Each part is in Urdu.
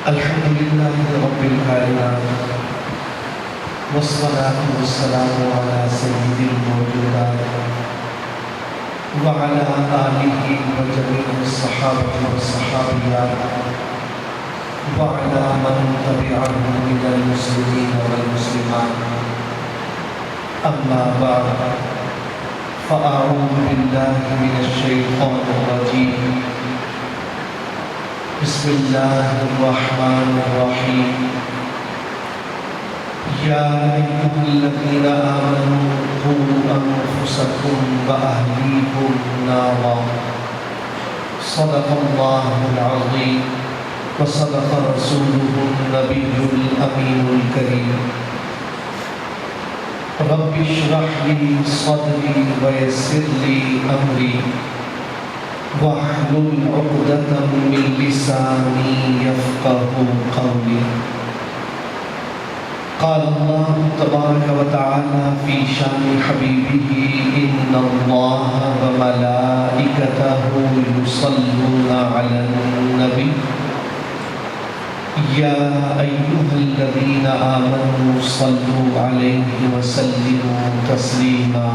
الحمد لله رب العالمين والصلاة والسلام على سيد الموجودات وعلى آله وجميع الصحابة والصحابيات وعلى من تبعهم من المسلمين والمسلمات. أما بعد فأعوذ بالله من الشيطان الرجيم. بسم الله الرحمن الرحيم. يا أيها الذين آمنوا قوا أنفسكم وأهليكم نارا. صدق الله العظيم وصدق رسوله النبي الأمين الكريم. رب اشرح لي صدري ويسر لي أمري واحلل عقدة من لساني يفقهوا قولي. قال الله تبارك وتعالى في شان حبيبه إن الله وملائكته يصلون على النبي يا أيها الذين آمنوا صلوا عليه وسلموا تسليما.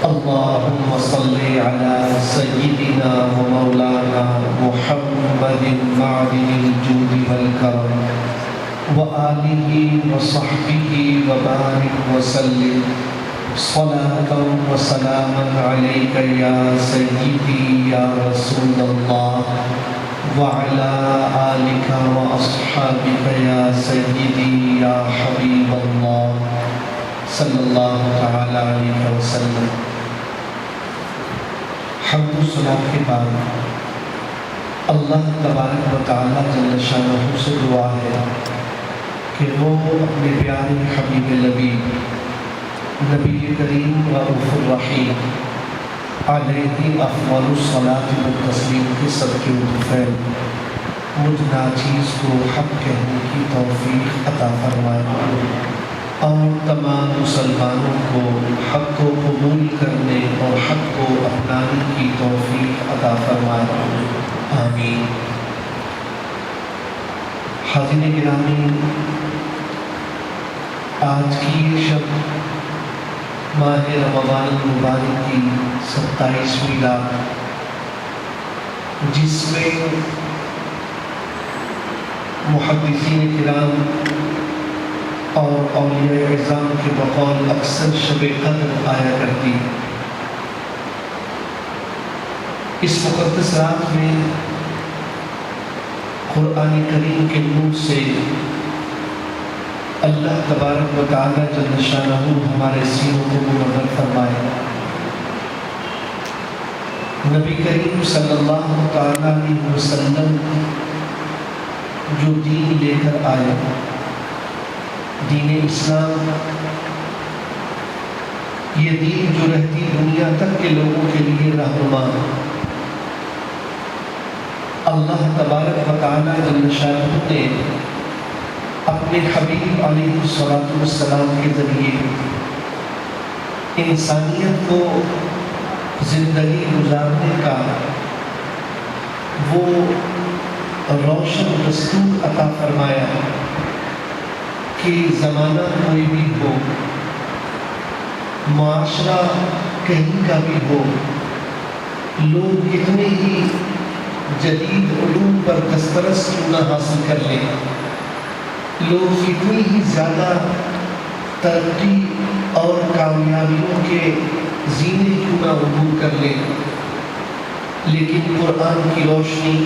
اللهم صل على سيدنا ومولانا محمد معدن الجود والكرم وآله وصحبه وبارك وسلم صلاة وسلاما عليك يا سيدي يا رسول الله وعلى آلك وأصحابك يا سيدي يا حبيب الله صلی اللہ تعالی علیہ وسلم. حمد و ثنا کے بعد اللہ تبارک و تعالی جل شانہ سے دعا ہے کہ وہ اپنے پیارے حبیب لبیب نبی کریم رؤوف الرحیم علیہ افضل الصلاۃ والتسلیم کے صدقے و طفیل مجھ ناچیز کو حق کہنے کی توفیق عطا فرمائے اور تمام مسلمانوں کو حق کو قبول کرنے اور حق کو اپنانے کی توفیق عطا فرمائے. آمین. حاضرین گرامی، آج کی یہ شب ماہ رمضان المبارک کی 27ویں رات، جس میں محدثین کرام اور اولیاء اعظام کے بقول اکثر شب قدر آیا کرتی. اس مقدس رات میں قرآن کریم کے نور سے اللہ تبارک و تعالی جل شانہ ہمارے سینوں کو منور فرمائے. نبی کریم صلی اللہ تعالی علیہ وسلم جو دین لے کر آئے، دین اسلام، یہ دین جو رہتی دنیا تک کے لوگوں کے لیے رہنما. اللہ تبارک و تعالی جل شانہ نے اپنے حبیب علیہ الصلوۃ والسلام کے ذریعے انسانیت کو زندگی گزارنے کا وہ روشن دستور عطا فرمایا کہ زمانہ کوئی بھی ہو، معاشرہ کہیں کا بھی ہو، لوگ کتنے ہی جدید علوم پر دسترس کیوں نہ حاصل کر لیں، لوگ کتنی ہی زیادہ ترقی اور کامیابیوں کے زینے کیوں نہ عبور کر لیں، لیکن قرآن کی روشنی،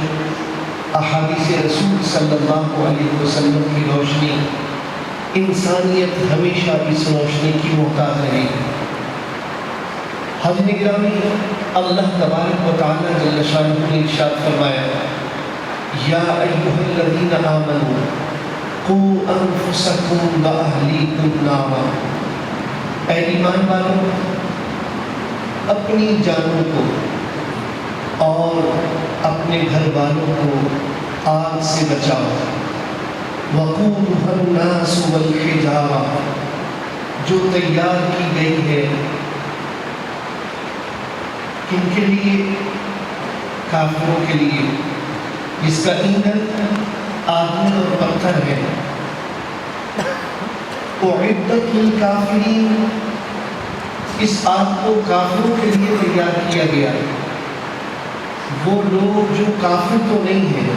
احادیث رسول صلی اللہ علیہ وسلم کی روشنی، انسانیت ہمیشہ اس روشنی کی محتاج رہی. حاضرین گرامی، اللہ تبارک و تعالی جل شانہ نے ارشاد فرمایا یا ایھا الذین آمنوا قوا انفسکم واہلیکم نارا. اے ایمان والو، اپنی جانوں کو اور اپنے گھر والوں کو آگ سے بچاؤ. وقودها الناس والحجارہ، جو تیار کی گئی ہے کن کے لیے؟ کافروں کے لیے، جس کا ایندھن آدمی اور پتھر ہے. اعدت للکافرین، اس آگ کو کافروں کے لیے تیار کیا گیا. وہ لوگ جو کافر تو نہیں ہیں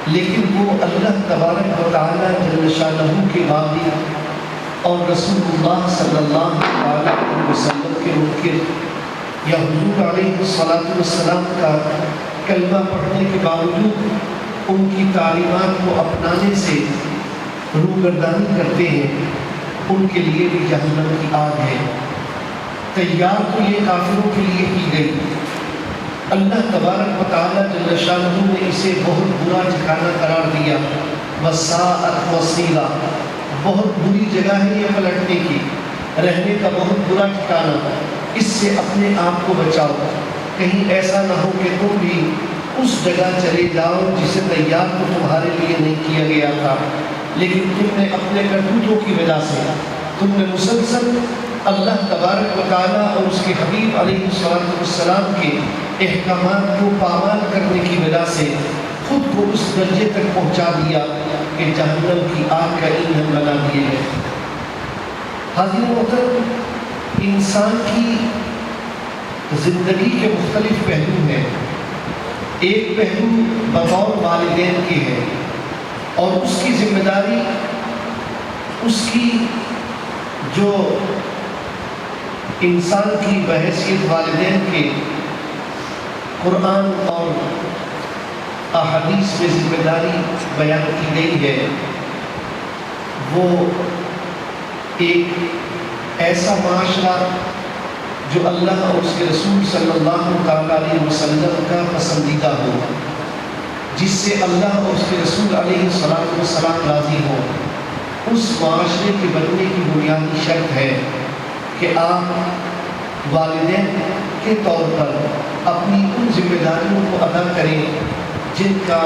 لیکن وہ اللہ تبارک و تعالیٰ جل شانہ کے باغی اور رسول اللہ صلی اللہ علیہ وسلم کے منکر یا حضور علیہ السلام کا کلمہ پڑھنے کے باوجود ان کی تعلیمات کو اپنانے سے روگردانی کرتے ہیں، ان کے لیے بھی جہنم کی آگ ہے. تیار تو یہ کافروں کے لیے کی گئی. اللہ تبارک و تعالیٰ جل شانہ نے اسے بہت برا ٹھکانہ قرار دیا. وساءت مصیرا، بہت بری جگہ ہے یہ پلٹنے کی، رہنے کا بہت برا ٹھکانہ. اس سے اپنے آپ کو بچاؤ، کہیں ایسا نہ ہو کہ تم بھی اس جگہ چلے جاؤ جسے تیار تو تمہارے لیے نہیں کیا گیا تھا، لیکن تم نے اپنے کرتوتوں کی وجہ سے، تم نے مسلسل اللہ تبارک و تعالیٰ اور اس کے حبیب علیہ السلام کے احکامات کو پامال کرنے کی وجہ سے خود کو اس درجے تک پہنچا دیا کہ جہنم کی آگ کا ایندھن بنا دیے گئے. حاضرین محترم، انسان کی زندگی کے مختلف پہلو ہیں. ایک پہلو بطور والدین کے ہے اور اس کی ذمہ داری، اس کی جو انسان کی بحیثیت والدین کے قرآن اور احادیث میں ذمہ داری بیان کی گئی ہے، وہ ایک ایسا معاشرہ جو اللہ اور اس کے رسول صلی اللہ علیہ وسلم کا پسندیدہ ہو، جس سے اللہ اور اس کے رسول علیہ السلام راضی ہو. اس معاشرے کے بننے کی بنیادی شرط ہے کہ آپ والدین کے طور پر اپنی ان ذمہ داریوں کو ادا کریں جن کا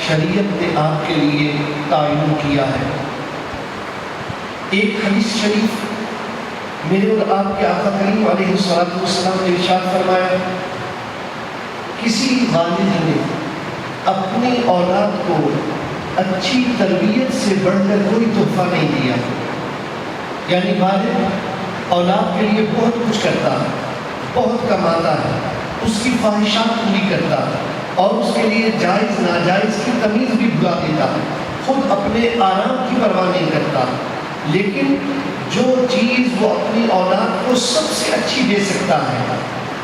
شریعت نے آپ کے لیے تعین کیا ہے. ایک حدیث شریف میرے اور آپ کے آقا کریم علیہ السلام نے ارشاد فرمایا، کسی والد نے اپنی اولاد کو اچھی تربیت سے بڑھ کر کوئی تحفہ نہیں دیا. یعنی والد اولاد کے لیے بہت کچھ کرتا ہے، بہت کماتا ہے، اس کی خواہشات پوری کرتا ہے اور اس کے لیے جائز ناجائز کی تمیز بھی بھلا دیتا ہے، خود اپنے آرام کی پرواہ نہیں کرتا. لیکن جو چیز وہ اپنی اولاد کو سب سے اچھی دے سکتا ہے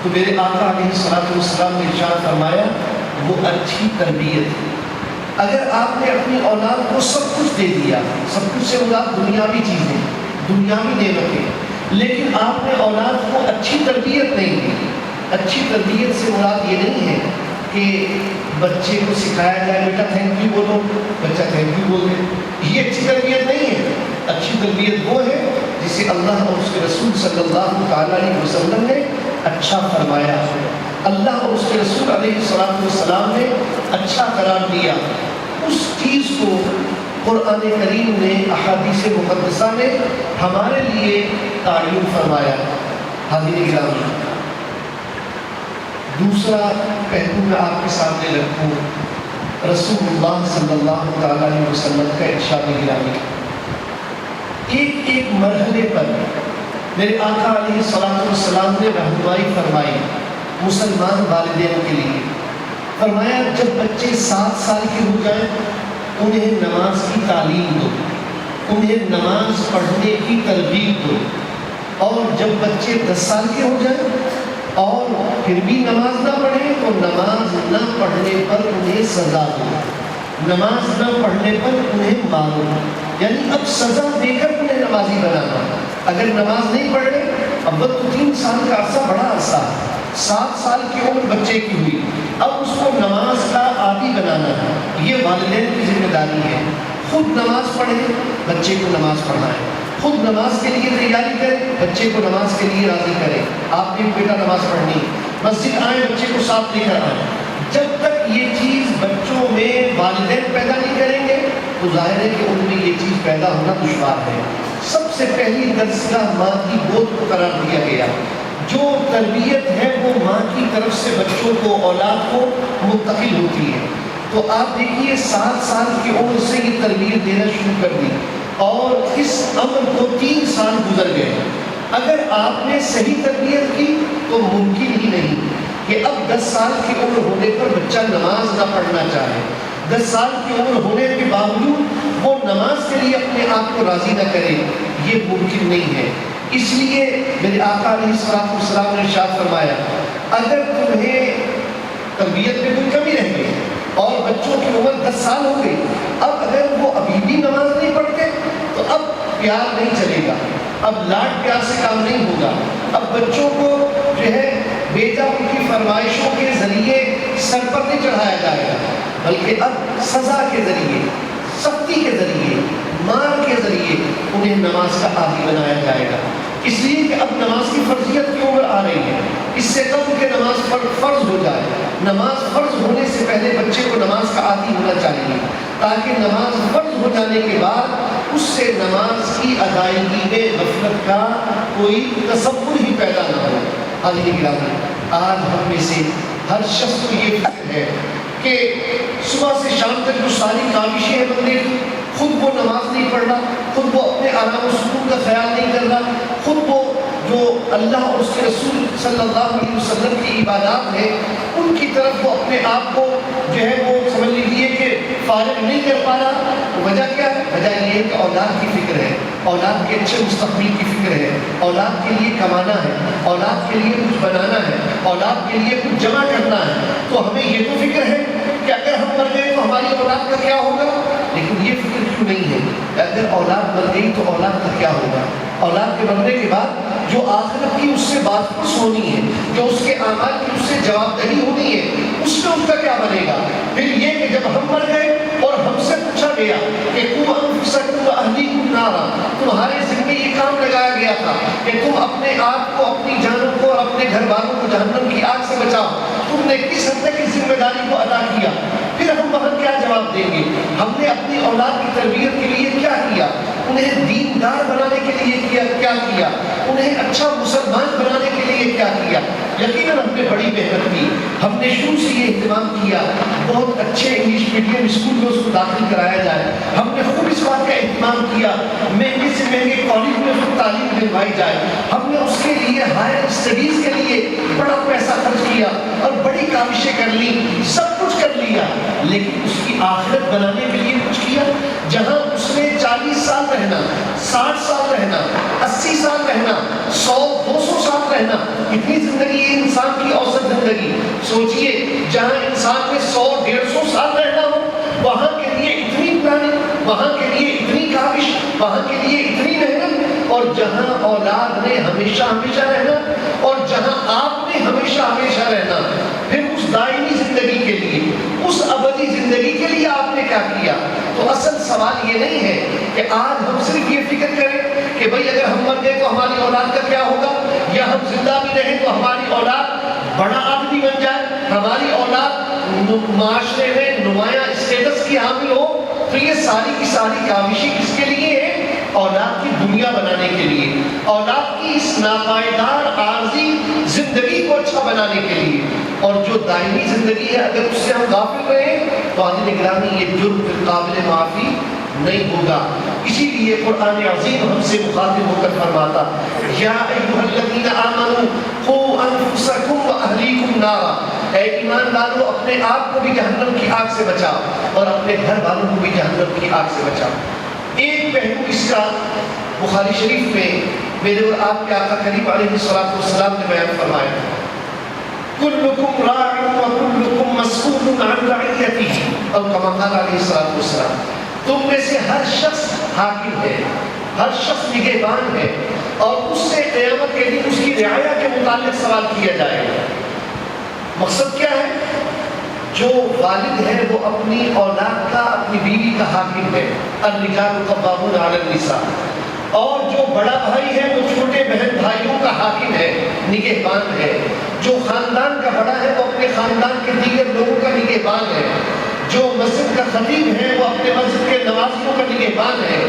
تو میرے آقا علیہ السلام نے ارشاد فرمایا وہ اچھی تربیت. اگر آپ نے اپنی اولاد کو سب کچھ دے دیا، سب کچھ سے مراد دنیاوی چیزیں، دنیاوی نعمتیں، لیکن آپ نے اولاد کو اچھی تربیت نہیں دی. اچھی تربیت سے مراد یہ نہیں ہے کہ بچے کو سکھایا جائے بیٹا تھینک یو بولو، بچہ تھینک یو بول دے، یہ اچھی تربیت نہیں ہے. اچھی تربیت وہ ہے جسے اللہ اور اس کے رسول صلی اللہ علیہ وسلم نے اچھا فرمایا، اللہ اور اس کے رسول علیہ السلام نے اچھا قرار دیا. اس چیز کو قرآن کریم نے، احادیث مقدسہ نے ہمارے لیے تعین فرمایا. حاضرین گرامی، دوسرا پہلو میں آپ کے سامنے رکھوں رسول اللہ صلی اللہ علیہ وسلم کا ارشاد گرامی. ایک ایک مرحلے پر میرے آقا علیہ السلام نے رہنمائی فرمائی مسلمان والدین کے لیے. فرمایا جب بچے 7 سال کے ہو جائیں انہیں نماز کی تعلیم دو، انہیں نماز پڑھنے کی ترغیب دو، اور جب بچے 10 سال کے ہو جائیں اور پھر بھی نماز نہ پڑھیں تو نماز نہ پڑھنے پر انہیں سزا دو، نماز نہ پڑھنے پر انہیں مارو. یعنی اب سزا دے کر انہیں نمازی بنانا. اگر نماز نہیں پڑھ رہے، اب تو 3 سال کا عرصہ بڑا عرصہ، 7 سال کی عمر بچے کی ہوئی، اب اس کو نماز کا عادی بنانا ہے. یہ والدین کی ذمہ داری ہے. خود نماز پڑھیں، بچے کو نماز پڑھائیں، خود نماز کے لیے تیاری کریں، بچے کو نماز کے لیے راضی کریں. آپ نے بیٹا نماز پڑھنی، مسجد آئیں، بچے کو ساتھ لے کر آئیں. جب تک یہ چیز بچوں میں والدین پیدا نہیں کریں گے تو ظاہر ہے کہ ان میں یہ چیز پیدا ہونا دشوار ہے. سب سے پہلی درسگاہ ماں کی گود کو قرار دیا گیا. جو تربیت ہے وہ ماں کی طرف سے بچوں کو، اولاد کو منتقل ہوتی ہے. تو آپ دیکھیے 7 سال کی عمر سے یہ تربیت دینا شروع کر دی اور اس عمر کو 3 سال گزر گئے. اگر آپ نے صحیح تربیت کی تو ممکن ہی نہیں کہ اب 10 سال کی عمر ہونے پر بچہ نماز نہ پڑھنا چاہے. 10 سال کی عمر ہونے کے باوجود وہ نماز کے لیے اپنے آپ کو راضی نہ کرے، یہ ممکن نہیں ہے. اس لیے میرے آقا علیہ الصلوۃ والسلام نے ارشاد فرمایا اگر تمہیں تربیت میں کوئی کمی رہ گئی اور بچوں کی عمر 10 سال ہو گئی، اب اگر وہ ابھی بھی نماز نہیں پڑھتے تو اب پیار نہیں چلے گا، اب لاڈ پیار سے کام نہیں ہوگا. اب بچوں کو جو ہے بیٹا ان کی فرمائشوں کے ذریعے سر پر نہیں چڑھایا جائے گا، بلکہ اب سزا کے ذریعے، سختی کے ذریعے، مار کے ذریعے انہیں نماز کا عادی بنایا جائے گا. اس لیے کہ اب نماز کی فرضیت کی عمر آ رہی ہے. اس سے قبل کہ نماز فرض ہو جائے، نماز فرض ہونے سے پہلے بچے کو نماز کا عادی ہونا چاہیے تاکہ نماز فرض ہو جانے کے بعد اس سے نماز کی ادائیگی میں غفلت کا کوئی تصور ہی پیدا نہ ہو. حاضرین گرامی، آج ہم میں سے ہر شخص کو یہ فکر ہے کہ صبح سے شام تک جو ساری کاوشیں ہیں بندے کی، خود وہ نماز نہیں پڑھ رہا، خود وہ اپنے آرام و سکون کا خیال نہیں کر رہا، خود وہ جو اللہ اور اس کے رسول صلی اللہ علیہ وسلم کی عبادات ہیں ان کی طرف وہ اپنے آپ کو جو ہے وہ سمجھ لیجیے کہ فارغ نہیں کر پا رہا. وجہ کیا ہے؟ وجہ یہ ہے کہ اولاد کی فکر ہے، اولاد کے اچھے مستقبل کی فکر ہے، اولاد کے لیے کمانا ہے، اولاد کے لیے کچھ بنانا ہے، اولاد کے لیے کچھ جمع کرنا ہے. تو ہمیں یہ تو فکر ہے کہ اگر ہم مر گئے تو ہماری اولاد کا کیا ہوگا، لیکن یہ فکر کیوں نہیں ہے کہ اگر اولاد مر گئی تو اولاد کا کیا ہوگا. اولاد کے مرنے کے بعد جو آخرت کی اس سے بات پرس ہونی ہے، جو اس کے اعمال کی اس سے جواب دہی ہونی ہے، اس میں اس کا کیا بنے گا. پھر یہ کہ جب ہم مر گئے اور ہم سے پوچھا گیا کہ قوا انفسکم واہلیکم نارا، تمہارے ذمہ یہ کام لگایا گیا تھا کہ تم اپنے آپ کو، اپنی جانوں کو اور اپنے گھر والوں کو جہنم کی آگ سے بچاؤ، تم نے کس حد تک اس ذمہ داری کو ادا کیا. پھر ہم وہاں کیا جواب دیں گے؟ ہم نے اپنی اولاد کی تربیت کے لیے کیا کیا، انہیں دیندار بنانے کے لیے کیا کیا، انہیں اچھا مسلمان بنانے کے لیے کیا کیا. یقیناً ہم نے بڑی محنت کی، ہم نے شروع سے یہ اہتمام کیا بہت اچھے انگلش میڈیم اسکول میں اس کو داخل کرایا جائے. ہم نے خوب اس بات کا اہتمام کیا مہنگے سے مہنگے کالج میں اس کو تعلیم دلوائی جائے. ہم نے اس کے لیے ہائر اسٹڈیز کے لیے بڑا پیسہ خرچ کیا اور بڑی کاوشیں کر لی، سب کچھ کر لیا، لیکن اس کی آخرت بنانے کے لیے کچھ کیا. جہاں اس نے 40 سال رہنا، 60 سال رہنا، 80 سال رہنا، 100-200 سال رہنا، اتنی زندگی ہے انسان کی اوسط زندگی. سوچئے جہاں انسان میں 100-150 سال رہنا ہو، وہاں کے لیے اتنی پلاننگ، وہاں کے لیے اتنی کاوش، وہاں کے لیے اتنی محنت. اور جہاں اولاد نے ہمیشہ ہمیشہ رہنا اور جہاں آپ نے ہمیشہ ہمیشہ رہنا، پھر اس دائمی زندگی کے لیے، اس ابدی زندگی کے لیے آپ نے کیا کیا. تو اصل سوال یہ نہیں ہے کہ آج ہم صرف یہ فکر کریں کہ بھئی اگر ہم مر گئے تو ہماری اولاد کا کیا ہوگا، یا ہم زندہ بھی رہیں تو ہماری اولاد بڑا آدمی بن جائے، ہماری اولاد معاشرے میں نمایاں اسٹیٹس کی حامل ہو. تو یہ ساری کی ساری کاوشیں کس کے لیے ہے؟ اولاد کی دنیا بنانے کے لیے، اولاد کی اس ناپائیدار عارضی زندگی کو اچھا بنانے کے لیے. اور جو دائمی زندگی ہے اگر اس سے ہم غافل رہے تو حاضرین گرامی یہ جرم قابل معافی نہیں ہوگا. اسی لیے قرآن عظیم ہم سے مخاطب ہو کر فرماتا یا ایھا الذین آمنوا قوا انفسکم واہلیکم نارا، اے ایمان والو اپنے آپ کو بھی جہنم کی آگ سے بچاؤ اور اپنے گھر والوں کو بھی جہنم کی آگ سے بچاؤ. ایک پہلو اس کا بخاری شریف میں میرے اور آپ کے آقا کریم علیہ الصلوۃ والسلام نے بیان فرمایا کلکم راع وکلکم مسئول عن رعیتہ، اور کما قال علیہ الصلوۃ والسلام تم میں سے ہر شخص حاکم ہے، ہر شخص نگہبان ہے اور اس سے قیامت کے دن اس کی رعایا کے متعلق سوال کیا جائے گا. مقصد کیا ہے؟ جو والد ہے وہ اپنی اولاد کا، اپنی بیوی کا حاکم ہے، الرجال قوامون علی النساء. اور جو بڑا بھائی ہے وہ چھوٹے بہن بھائیوں کا حاکم ہے، نگہبان ہے. جو خاندان کا بڑا ہے وہ اپنے خاندان کے دیگر لوگوں کا نگہبان ہے. جو مسجد کا خطیب ہے وہ اپنے مسجد کے نمازیوں کا نگہبان ہے.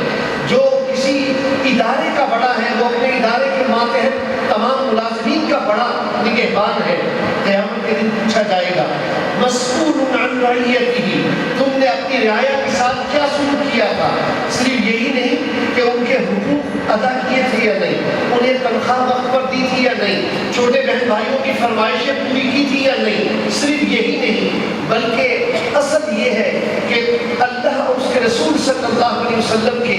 جو کسی ادارے کا بڑا ہے وہ اپنے ادارے کے ماتحت تمام ملازمین کا بڑا نگہبان ہے. قیامت کے دن پوچھا جائے گا مسئول عن رعیتہ، تم نے اپنی رعایا کے ساتھ کیا سلوک کیا تھا؟ صرف یہی نہیں کہ ان کے حقوق ادا کیے تھے یا نہیں، انہیں تنخواہ وقت پر دی تھی یا نہیں، چھوٹے بہن بھائیوں کی فرمائشیں پوری کی تھی یا نہیں، صرف یہی نہیں بلکہ اصل یہ ہے کہ اللہ اور اس کے رسول صلی اللہ علیہ وسلم کے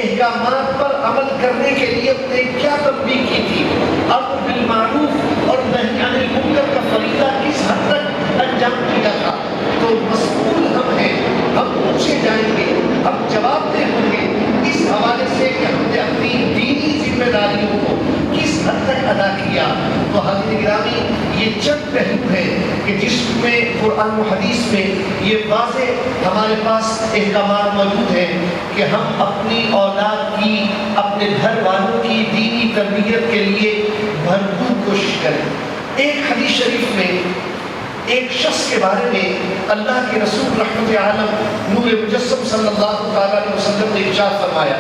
احکامات پر عمل کرنے کے لیے انہوں نے کیا تنبیہ کی تھی، امر بالمعروف اور نہی عن المنکر کا فریضہ کس حد تک انجام دیا تھا۔ تو مسئول ہم ہیں، ہم پوچھے جائیں گے، ہم جواب دہ ہوں گے اس حوالے سے کہ ہم نے اپنی دینی ذمہ داریوں کو کس حد تک ادا کیا۔ تو حاضرین گرامی، یہ چند پہلو ہے کہ جس میں قرآن و حدیث میں یہ واضح ہمارے پاس احکامات موجود ہیں کہ ہم اپنی اولاد کی، اپنے گھر والوں کی دینی تربیت کے لیے بھرپور کوشش کریں۔ ایک حدیث شریف میں ایک شخص کے بارے میں اللہ کے رسول رحمت عالم نور مجسم صلی اللہ تعالیٰ علیہ وسلم نے ارشاد فرمایا،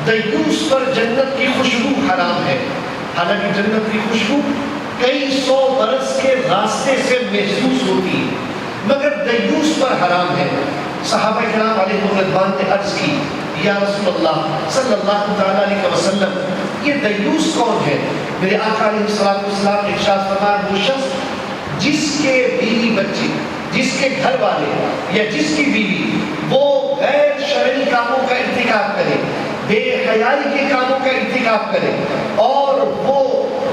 دیوس پر جنت کی خوشبو حرام ہے، حالانکہ جنت کی خوشبو کئی سو برس کے راستے سے محسوس ہوتی ہے، مگر دیوس پر حرام ہے۔ صحابہ کرام علیہ رضوان نے عرض کی، یا رسول اللہ صلی اللہ تعالیٰ علیہ وسلم، یہ دیوس کون ہے؟ میرے آقا علیہ السلام نے ارشاد فرمایا، وہ شخص جس کے بیوی بچے، جس کے گھر والے یا جس کی بیوی وہ غیر شرعی کاموں کا ارتکاب کرے، بے حیائی کے کاموں کا ارتکاب کرے اور وہ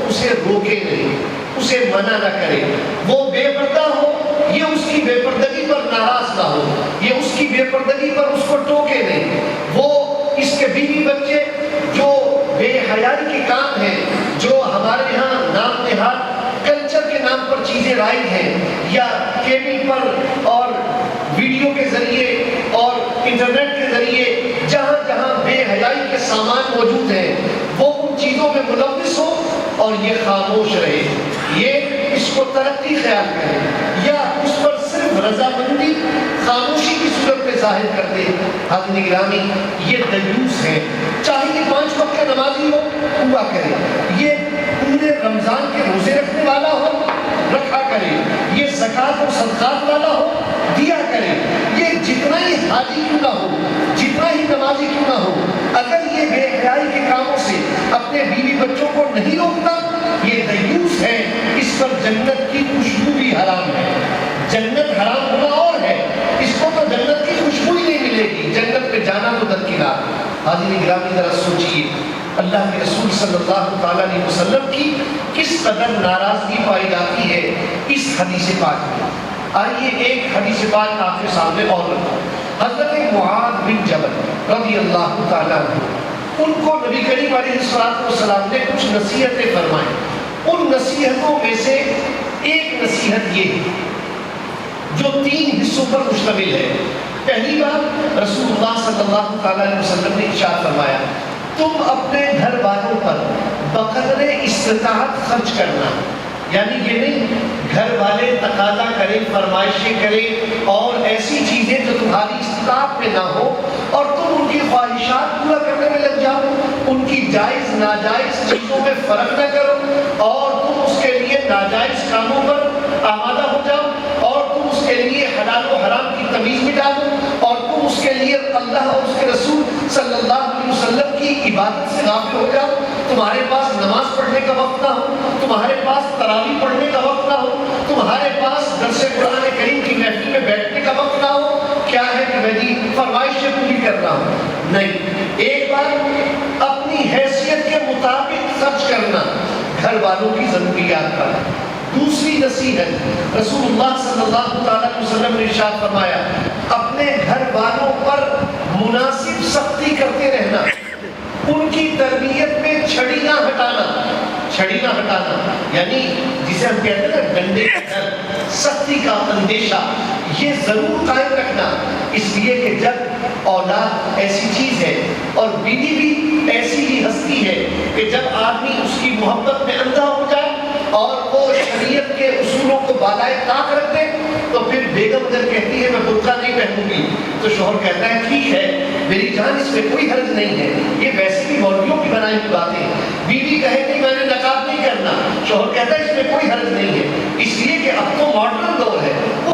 اسے روکے نہیں، اسے منع نہ کرے، وہ بے پردہ ہو، یہ اس کی بے پردگی پر ناراض نہ ہو، یہ اس کی بے پردگی پر اس کو ٹوکے نہیں، وہ اس کے بیوی بچے جو بے حیائی کے کام ہیں، جو ہمارے یہاں نام نہاد کلچر کے نام پر چیزیں رائج ہیں، یا کیبل پر اور ویڈیو کے ذریعے اور انٹرنیٹ کے ذریعے جہاں جہاں بے حیائی کے سامان موجود ہیں، وہ ان چیزوں میں ملوث ہو اور یہ خاموش رہے، یہ اس کو ترقی خیال کرے یا اس پر صرف رضامندی خاموشی کی صورت میں ظاہر کر دے۔ حاضرین گرامی، یہ دیوس ہے، چاہے یہ 5 وقت کا نمازی ہو پورا کرے، یہ پورے رمضان کے روزے رکھنے والا ہو رکھا کرے، یہ زکوٰۃ اور صدقات والا ہو دیا کرے، یہ جتنا ہی حاجی کیوں نہ ہو، جتنا ہی نمازی کیوں نہ ہو، اگر یہ بے حیائی کے کاموں سے اپنے بیوی بچوں کو نہیں روکتا، یہ دیوس ہے، اس پر جنت کی خوشبو بھی حرام ہے۔ جنت حرام ہونا اور ہے، اس کو تو جنت کی خوشبو ہی نہیں ملے گی، جنت میں جانا تو درکنار۔ حاضرین گرامی، ذرا سوچئے اللہ کے رسول صلی اللہ تعالیٰ علیہ وسلم کی کس قدر ناراضگی پائی جاتی ہے اس حدیث پاک میں۔ آئیے ایک حدیث پاک آپ کے سامنے اور رکھوں۔ حضرت معاذ بن جبل رضی اللہ تعالیٰ عنہ، ان کو نبی کریم علیہ السلام نے کچھ نصیحتیں فرمائیں۔ ان نصیحتوں میں سے ایک نصیحت یہ ہے جو 3 حصوں پر مشتمل ہے۔ پہلی بات، رسول اللہ صلی اللہ تعالیٰ علیہ وسلم نے ارشاد فرمایا، تم اپنے گھر والوں پر بقدر استطاعت خرچ کرنا، یعنی یہ نہیں گھر والے تقاضا کریں، فرمائشیں کریں اور ایسی چیزیں جو تمہاری استطاعت میں نہ ہو اور تم ان کی خواہشات پورا کرنے میں لگ جاؤ، ان کی جائز ناجائز چیزوں میں فرق نہ کرو اور تم اس کے لیے ناجائز کاموں پر آمادہ ہو جاؤ اور تم اس کے لیے حلال و حرام کی تمیز مٹا دو اور تم اس کے لیے اللہ اور اس کے رسول صلی اللہ علیہ وسلم کی عبادت سے غافل ہو جاؤ، تمہارے پاس نماز پڑھنے کا وقت نہ ہو، تمہارے پاس تراویح پڑھنے کا وقت نہ ہو، تمہارے پاس درس قرآن کریم کی محفل میں بیٹھنے کا وقت نہ ہو، کیا ہے کہ میں جی فرمائشیں پوری کر رہا ہوں، نہیں، ایک بار اپنی حیثیت کے مطابق خرچ کرنا گھر والوں کی ضروریات پر۔ دوسری نصیحت، رسول اللہ صلی اللہ تعالیٰ علیہ وسلم نے ارشاد فرمایا، اپنے گھر والوں پر مناسب سختی کرتے رہنا، ان کی تربیت میں چھڑی نہ ہٹانا، چھڑی نہ ہٹانا یعنی جسے ہم کہتے ہیں نا ڈنڈے کا ڈر، سختی کا اندیشہ، یہ ضرور قائم رکھنا، اس لیے کہ جب اولاد ایسی چیز ہے اور بیوی بھی ایسی ہی ہستی ہے کہ جب آدمی اس کی محبت میں اندھا ہو جائے اور وہ شریعت کے اصولوں کو بالائے طاق رکھ دے تو پھر بیگم اگر کہتی ہے میں برقع نہیں پہنوں گی تو شوہر کہتا ہے ٹھیک ہے میری جان، اس میں کوئی حرج نہیں ہے، یہ ویسے بھی مولویوں کی بنائی ہوئی باتیں ہیں۔ بیوی کہے کہ میں نے نقاب نہیں کرنا، شوہر کہتا ہے اس میں کوئی حرج نہیں ہے، اس لیے کہ اب تو ماڈرن دور ہے، وہ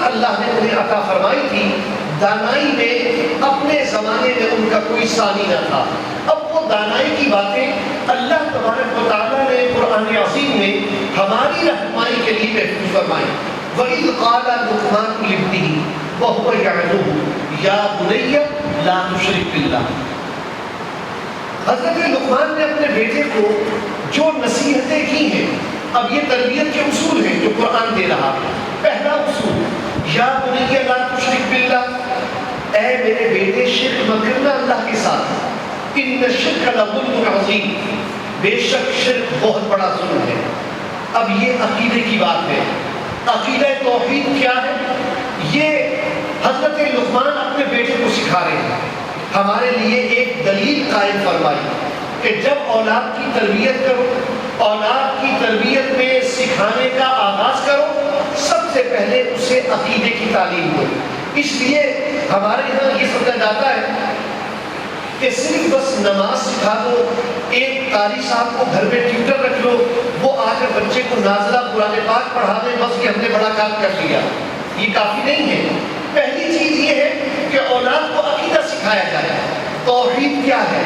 حکمت اللہ نے انہیں عطا فرمائی تھی، دانائی میں اپنے زمانے میں ان کا کوئی ثانی نہ تھا۔ اب وہ دانائی کی باتیں اللہ تبارک و تعالیٰ نے قرآن عظیم میں ہماری رہنمائی کے لیے محفوظ فرمائی۔ وَإِذْ قَالَ لُقْمَانُ لِابْنِهِ وَهُوَ يَعِظُهُ يَا بُنَيَّ لَا تُشْرِكْ بِاللَّهِ۔ حضرت لقمان نے اپنے بیٹے کو جو نصیحتیں کی ہیں، اب یہ تربیت کے اصول ہیں جو قرآن دے رہا ہے۔ پہلا اصول، یا بنی لا تشرک باللہ، اے میرے بیٹے شرک مت کرنا اللہ کے ساتھ، ان الشرک لظلم عظیم، بے شک شرک بہت بڑا ظلم ہے۔ اب یہ عقیدے کی بات ہے، عقیدہ توحید کیا ہے، یہ حضرت لقمان اپنے بیٹے کو سکھا رہے ہیں۔ ہمارے لیے ایک دلیل قائم فرمائی کہ جب اولاد کی تربیت کرو، اولاد کی تربیت میں سکھانے کا آغاز کرو، سب سے پہلے اسے عقیدے کی تعلیم دو۔ اس لیے ہمارے یہاں یہ سمجھا جاتا ہے کہ صرف بس نماز سکھا دو، ایک قاری صاحب کو گھر میں ٹیوٹر رکھ لو، وہ آ کر بچے کو نازلہ قرآن پاک پڑھا دے، بس یہ ہم نے بڑا کام کر لیا، یہ کافی نہیں ہے۔ پہلی چیز یہ ہے کہ اولاد کو عقیدہ سکھایا جائے، توحید کیا ہے،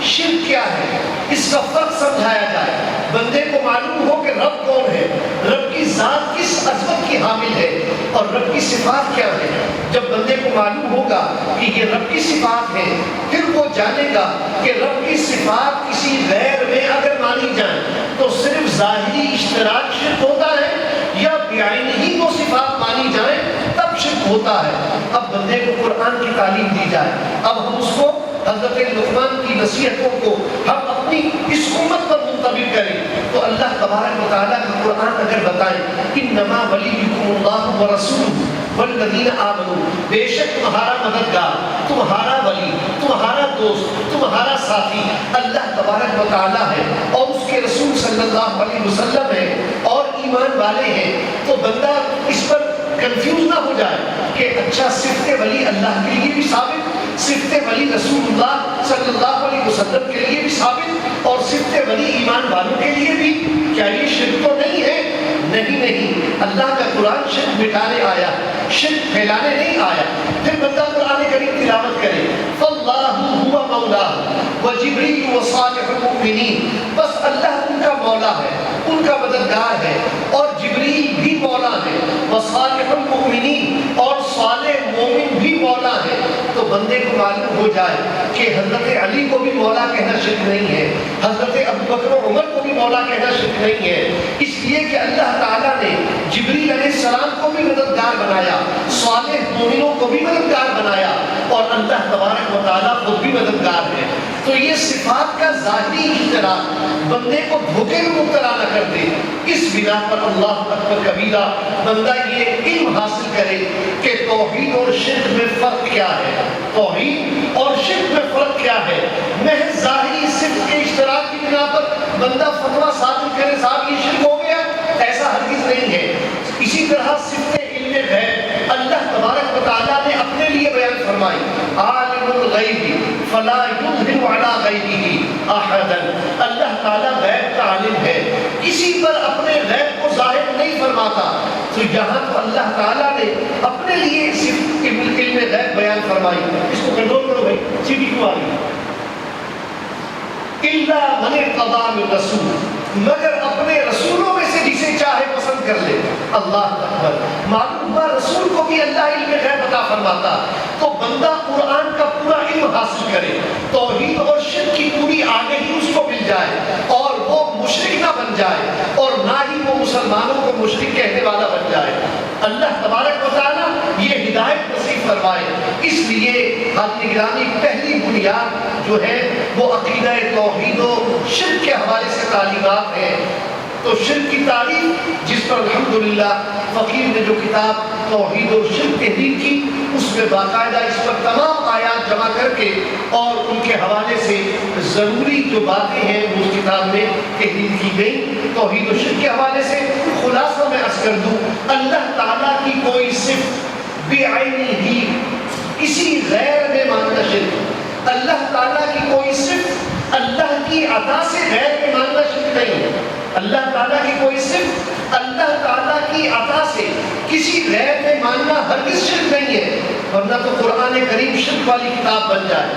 شرک کیا ہے، اس کا فرق سمجھایا جائے، بندے کو معلوم ہو کہ رب کون ہے، رب کی ذات کس عظمت کی حامل ہے اور رب کی صفات کیا ہے۔ جب بندے کو معلوم ہوگا کہ یہ رب کی صفات ہے، پھر وہ جانے گا کہ رب کی صفات کسی غیر میں اگر مانی جائیں تو صرف ظاہری اشتراک شرک ہوتا ہے، یا بعین ہی وہ صفات مانی جائیں تب شرک ہوتا ہے۔ اب بندے کو قرآن کی تعلیم دی جائے، اب ہم اس کو حضرت لقمان کی نصیحتوں کو ہم اپنی اس امت پر منطبق کریں تو اللہ تبارک و تعالیٰ کا قرآن اگر بتائیں انما ولیکم اللہ ورسولہ والذین آمنوا، بے شک تمہارا مددگار، تمہارا ولی، تمہارا دوست، تمہارا ساتھی اللہ تبارک و تعالیٰ ہے اور اس کے رسول صلی اللہ علیہ وسلم ہے اور ایمان والے ہیں، تو بندہ اس پر کنفیوز نہ ہو جائے کہ اچھا صفت ولی اللہ کے لیے بھی ثابت، صفت ولی رسول اللہ صلی اللہ علیہ وسلم کے لیے بھی ثابت اور صفت ولی ایمان والوں کے لیے بھی، کیا یہ شرک تو نہیں ہے؟ نہیں، اللہ کا قرآن شرک مٹانے آیا، شرک پھیلانے نہیں آیا۔ پھر بندہ قرآن کریم تلاوت کرے فاللہ ہوا مولا وجبریل وصالح المؤمنین، بس اللہ ان کا مولا ہے، ان کا مددگار ہے اور جبریل بھی مولا ہے، وصالح المؤمنین اور صالح مومن بھی مولا ہے، تو بندے کو معلوم ہو جائے کہ حضرت علی کو بھی مولا کہنا شرک نہیں ہے، حضرت ابوبکر و عمر کو بھی مولا کہنا شرک نہیں ہے، اس لیے کہ اللہ تعالیٰ نے جبریل علیہ السلام کو بھی مددگار بنایا، صالح مومنوں کو بھی مددگار بنایا اور اللہ تبارک و تعالیٰ خود بھی مددگار ہے۔ تو یہ صفات کا ظاہری اشتراک بندے کو دھوکے میں مبتلا نہ کر دے، اس بنا پر اللہ اکبر کبیرہ بندہ یہ علم حاصل کرے کہ توحید اور شرک میں فرق کیا ہے، توحید اور شرک میں فرق کیا ہے۔ محض ظاہری صفت کے اشتراک کی بنا پر بندہ فتویٰ صادر کرے صاحب یہ شرک ہو گیا، ایسا ہرگز نہیں ہے۔ اسی طرح صفت علم غیب اللہ تبارک و تعالیٰ نے اپنے لیے بیان فرمائی، عالم الغیب فلا یظہر علی غیبہ احدا، اللہ تعالیٰ غیب کا عالم ہے، کسی پر اپنے غیب کو ظاہر نہیں فرماتا۔ تو یہاں تو اللہ تعالیٰ نے اپنے لیے صرف علم غیب بیان فرمائی، اس کو کنٹرول کرو بھائی، سیدھی کیوں آ رہی ہے؟ الا من ارتضی من رسول، مگر اپنے رسولوں میں سے جسے چاہے پسند کر لے۔ اللہ اکبر، معلوم ہوا رسول کو بھی اللہ علم غیب عطا فرماتا، تو بندہ قرآن کا پورا علم حاصل کرے، توحید اور شرک کی پوری آگہی اس کو مل جائے اور وہ مشرک نہ بن جائے اور نہ ہی وہ مسلمانوں کو مشرک کہنے والا بن جائے۔ اللہ تبارک و تعالیٰ یہ ہدایت نصیب فرمائے۔ اس لیے حاضرین گرامی پہلی بنیاد جو ہے وہ عقیدہ توحید و شرک کے حوالے سے تعلیمات ہیں۔ تو شرک کی تعریف جس پر الحمدللہ فقیر نے جو کتاب توحید و شرک تحریر کی، اس میں باقاعدہ اس پر تمام آیات جمع کر کے اور ان کے حوالے سے ضروری جو باتیں ہیں اس کتاب میں تحریر کی گئی۔ توحید و شرک کے حوالے سے خلاصہ میں عرض کر دوں، اللہ تعالیٰ کی کوئی صفت بعینی ہی، کسی غیر میں ماننا شرک، اللہ تعالیٰ کی کوئی صفت اللہ کی عطا سے غیر میں ماننا شرک نہیں ہے، اللہ تعالیٰ کی کوئی صفت اللہ تعالیٰ کی عطا سے کسی غیر میں ماننا ہرگز شرک نہیں ہے، ورنہ تو قرآن کریم شرک والی کتاب بن جائے،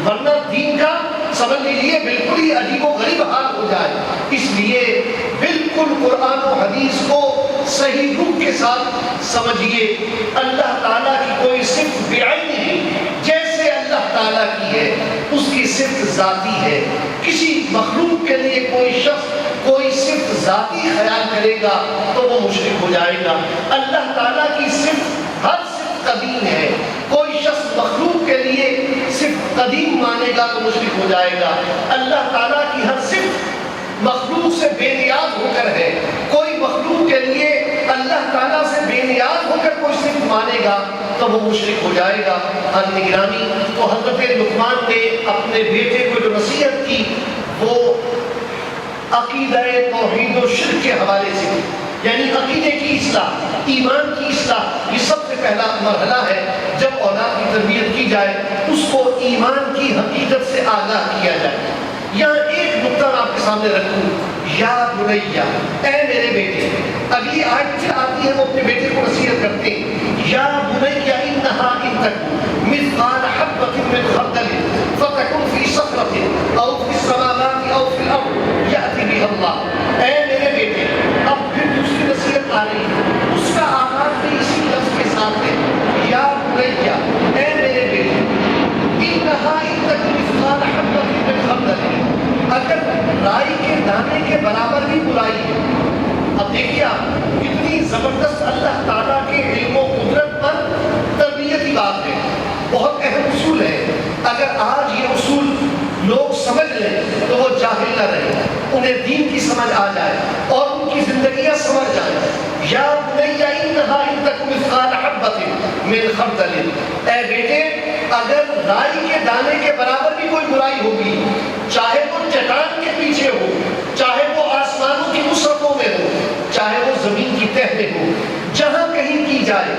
ورنہ دین کا سمجھ لیجیے بالکل ہی عجیب و غریب حال ہو جائے۔ اس لیے بالکل قرآن و حدیث کو صحیح روح کے ساتھ سمجھیے۔ اللہ تعالیٰ کی کوئی صفت بعینی نہیں، جیسے اللہ تعالیٰ کی ہے اس کی صفت ذاتی ہے۔ کسی مخلوق کے لیے کوئی شخص کوئی صفت ذاتی خیال کرے گا تو وہ مشرک ہو جائے گا۔ اللہ تعالیٰ کی صفت ہر صفت قدیم ہے، کوئی شخص مخلوق کے لیے صرف قدیم مانے گا تو مشرک ہو جائے گا۔ اللہ تعالیٰ کی ہر صفت مخلوق سے بے نیاز ہو کر ہے، کوئی مخلوق کے لیے اللہ تعالیٰ سے بے نیاز ہو کر کوئی صفت مانے گا تو وہ مشرک ہو جائے گا۔ حضرت گرامی، تو حضرت لقمان نے اپنے بیٹے کو جو نصیحت کی وہ عقیدہ توحید و شرک کے حوالے سے، یعنی عقیدے کی اصلاح، ایمان کی اصلاح، یہ سب سے پہلا مرحلہ ہے۔ جب اولاد کی تربیت کی جائے اس کو ایمان کی حقیقت سے آگاہ کیا جائے۔ یہاں ایک نقطہ میں آپ کے سامنے رکھوں، یا بنیا، اے میرے بیٹے۔ اگلی آیت سے آتی ہے وہ اپنے بیٹے کو نصیحت کرتے ہیں، یا بنیا انہا ان تک مثقال حبۃ من خردل فتکن فی صخرۃ او فی السماوات او فی الارض یأتی بها اللہ۔ اے میرے بیٹے، اب پھر دوسری نصیحت آ رہی ہے، اس کا آغاز بھی اسی لفظ کے ساتھ ہے، یا بنیا، اے میرے بیٹے، انہا ان تک مثقال حبۃ من خردل، اگر رائی کے دانے کے برابر بھی برائی ہے۔ اب دیکھیے آپ کتنی زبردست اللہ تعالیٰ کے علم و قدرت پر تربیتی بات ہے، بہت اہم اصول ہے۔ اگر آج یہ اصول لوگ سمجھ لیں تو وہ جاہل نہ رہے، انہیں دین کی سمجھ آ جائے اور ان کی زندگیاں سمجھ جائیں۔ یا بنیا انہا ان تک مثقال حبۃ من خردل، اے بیٹے اگر رائی کے دانے کے برابر بھی کوئی برائی ہوگی، چاہے وہ چٹان کے پیچھے ہو، چاہے وہ آسمانوں کی وسعتوں میں ہو، چاہے وہ زمین کی تہ میں ہو، جہاں کہیں کی جائے،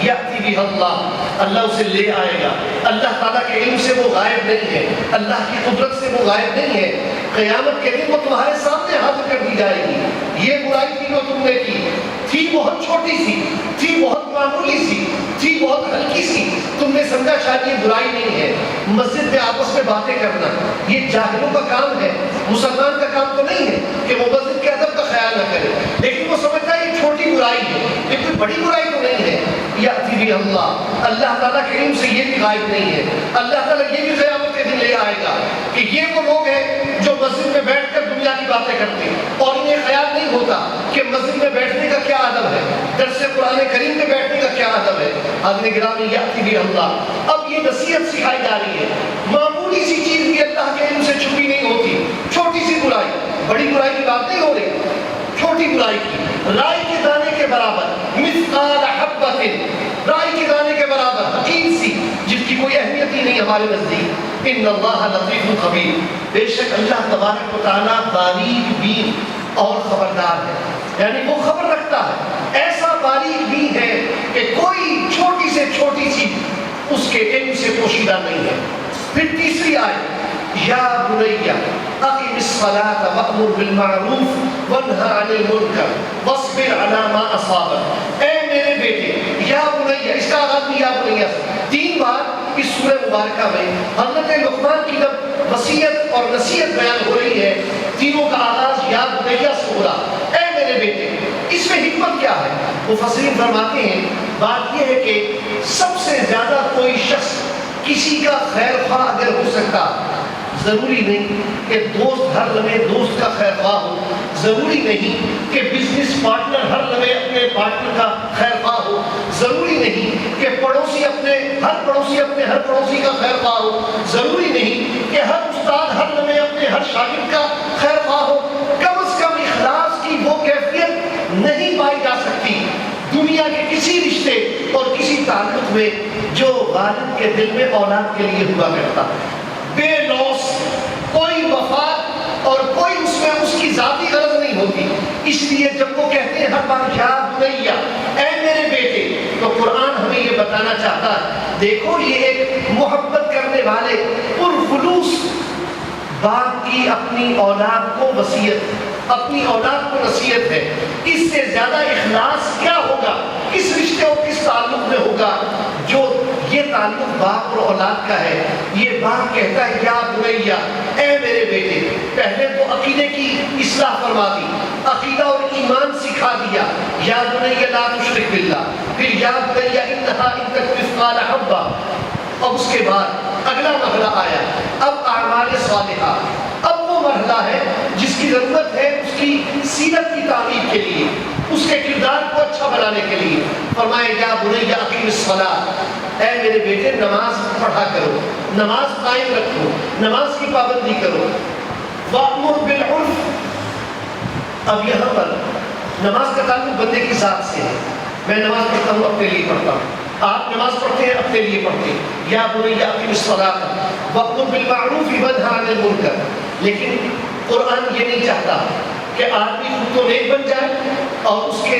یأتی بها اللہ، اللہ اسے لے آئے گا۔ اللہ تعالیٰ کے علم سے وہ غائب نہیں ہے، اللہ کی قدرت سے وہ غائب نہیں ہے۔ قیامت کے دن وہ تمہارے سامنے حاضر کر دی جائے گی۔ یہ برائی تھی جو تم نے کی، تھی بہت چھوٹی سی، تھی بہت معمولی سی، تھی بہت ہلکی سی، تم نے سمجھا شاید یہ برائی نہیں ہے۔ مسجد میں آپس میں باتیں کرنا یہ جاہلوں کا کام ہے، مسلمان کا کام تو نہیں ہے کہ وہ مسجد کے ادب کا خیال نہ کرے، لیکن وہ سمجھتا ہے یہ چھوٹی برائی ہے، یہ کوئی بڑی برائی تو نہیں ہے۔ یأتی بها اللہ، اللہ تعالیٰ کے علم سے یہ بھی غائب نہیں ہے۔ اللہ تعالیٰ یہ بھی قیامت کے دن لے آئے گا کہ یہ وہ لوگ ہیں جو مسجد میں بیٹھ کر دنیا کی باتیں کرتے ہیں اور انہیں خیال نہیں ہوتا کہ مسجد میں بیٹھنے کا کیا ادب ہے، درس قرآن کریم میں بیٹھنے کا کیا ادب ہے۔ حضرت گرامی، یأتی بها اللہ، اب یہ نصیحت سکھائی جا رہی ہے۔ معمولی سی چیز بھی اللہ کے علم سے چھپی نہیں ہوتی، چھوٹی سی برائی، بڑی برائی کی بات نہیں ہو رہی، چھوٹی برائی کی، رائی کے دانے کے برابر، مثقال حبۃ، رائی کے دانے کے برابر، حقیر سی، جس کی کوئی اہمیت ہی نہیں ہمارے نزدیک۔ ان اللہ لطیف خبیر، بے شک اللہ تبارک و تعالیٰ باریک بین اور خبردار ہے، یعنی وہ خبر رکھتا ہے، ایسا باریک بین ہے کہ کوئی چھوٹی سے چھوٹی چیز اس کے علم سے پوشیدہ نہیں ہے۔ پھر تیسری آیت، یا بنیا اقم الصلاۃ وامر بالمعروف وانہی عن المنکر واصبر علی ما اصابک، اے میرے بیٹے، یا بنیا، اس کا آغاز بھی یا بنیا، 3 بار اس سورہ مبارکہ میں حضرت لقمان کی جب وصیت اور نصیحت بیان ہو رہی ہے، تینوں کا آغاز یا بنیا سے ہو رہا، اے میرے بیٹے۔ اس میں حکمت کیا ہے؟ مفسرین فرماتے ہیں بات یہ ہے کہ سب سے زیادہ کوئی شخص کسی کا خیر خواہ اگر ہو سکتا، ضروری نہیں کہ دوست ہر لمحے دوست کا خیر خواہ ہو، ضروری نہیں کہ بزنس پارٹنر ہر لمحے اپنے پارٹنر کا خیر خواہ ہو، ضروری نہیں کہ پڑوسی اپنے ہر پڑوسی کا خیر خواہ ہو، ضروری نہیں کہ ہر استاد ہر لمحے اپنے ہر شاگرد کا خیر خواہ ہو۔ کم از کم اخلاص کی وہ کیفیت نہیں پائی جا سکتی دنیا کے کسی رشتے اور کسی تعلق میں جو والد کے دل میں اولاد کے لیے ہوا کرتا، بے لوث، کوئی وفات اور کوئی اس میں اس کی ذاتی غرض نہیں ہوتی۔ اس لیے جب وہ کہتے ہیں ہر بار یا بنیا، اے میرے بیٹے، تو قرآن ہمیں یہ بتانا چاہتا ہے، دیکھو یہ ایک محبت کرنے والے پرخلوص باپ کی اپنی اولاد کو وصیت اپنی اولاد کو نصیحت ہے۔ اس سے زیادہ اخلاص کیا ہوگا، کس رشتے اور کس تعلق میں ہوگا جو یہ تعلق باپ اور اولاد کا ہے۔ یہ باپ کہتا ہے یا بنیا، اے میرے بیٹے، پہلے تو عقیدے کی اصلاح فرما دی، عقیدہ اور ایمان سکھا دیا، یا بنیا لا تشرک باللہ، پھر یا بنیا انہا ان تک مثقال حبہ، اور اس کے بعد اگلا مرحلہ آیا، اب اعمال صالحہ۔ اب وہ مرحلہ ہے جس کی ضرورت ہے اس کی سیرت کی تعمیر کے لیے، اس کے کردار کو اچھا بنانے کے لیے۔ فرمائے یا بنی اقیم الصلاۃ، اے میرے بیٹے نماز پڑھا کرو، نماز قائم رکھو، نماز کی پابندی کرو۔ وَأْمُرْ بِالْعُرْفِ، اب یہاں پر نماز کا تعلق بندے کی ذات سے ہے۔ میں نماز پڑھتا ہوں اپنے لیے پڑھتا ہوں، آپ نماز پڑھتے ہیں اپنے لیے پڑھتے ہیں۔ یا بنی اقیم الصلاۃ وَأْمُرْ بِالْمَعْرُوفِ وَانْهَ عَنِ الْمُنکَرِ، لیکن قرآن یہ نہیں چاہتا کہ آدمی خود تو نیک بن جائے اور اس کے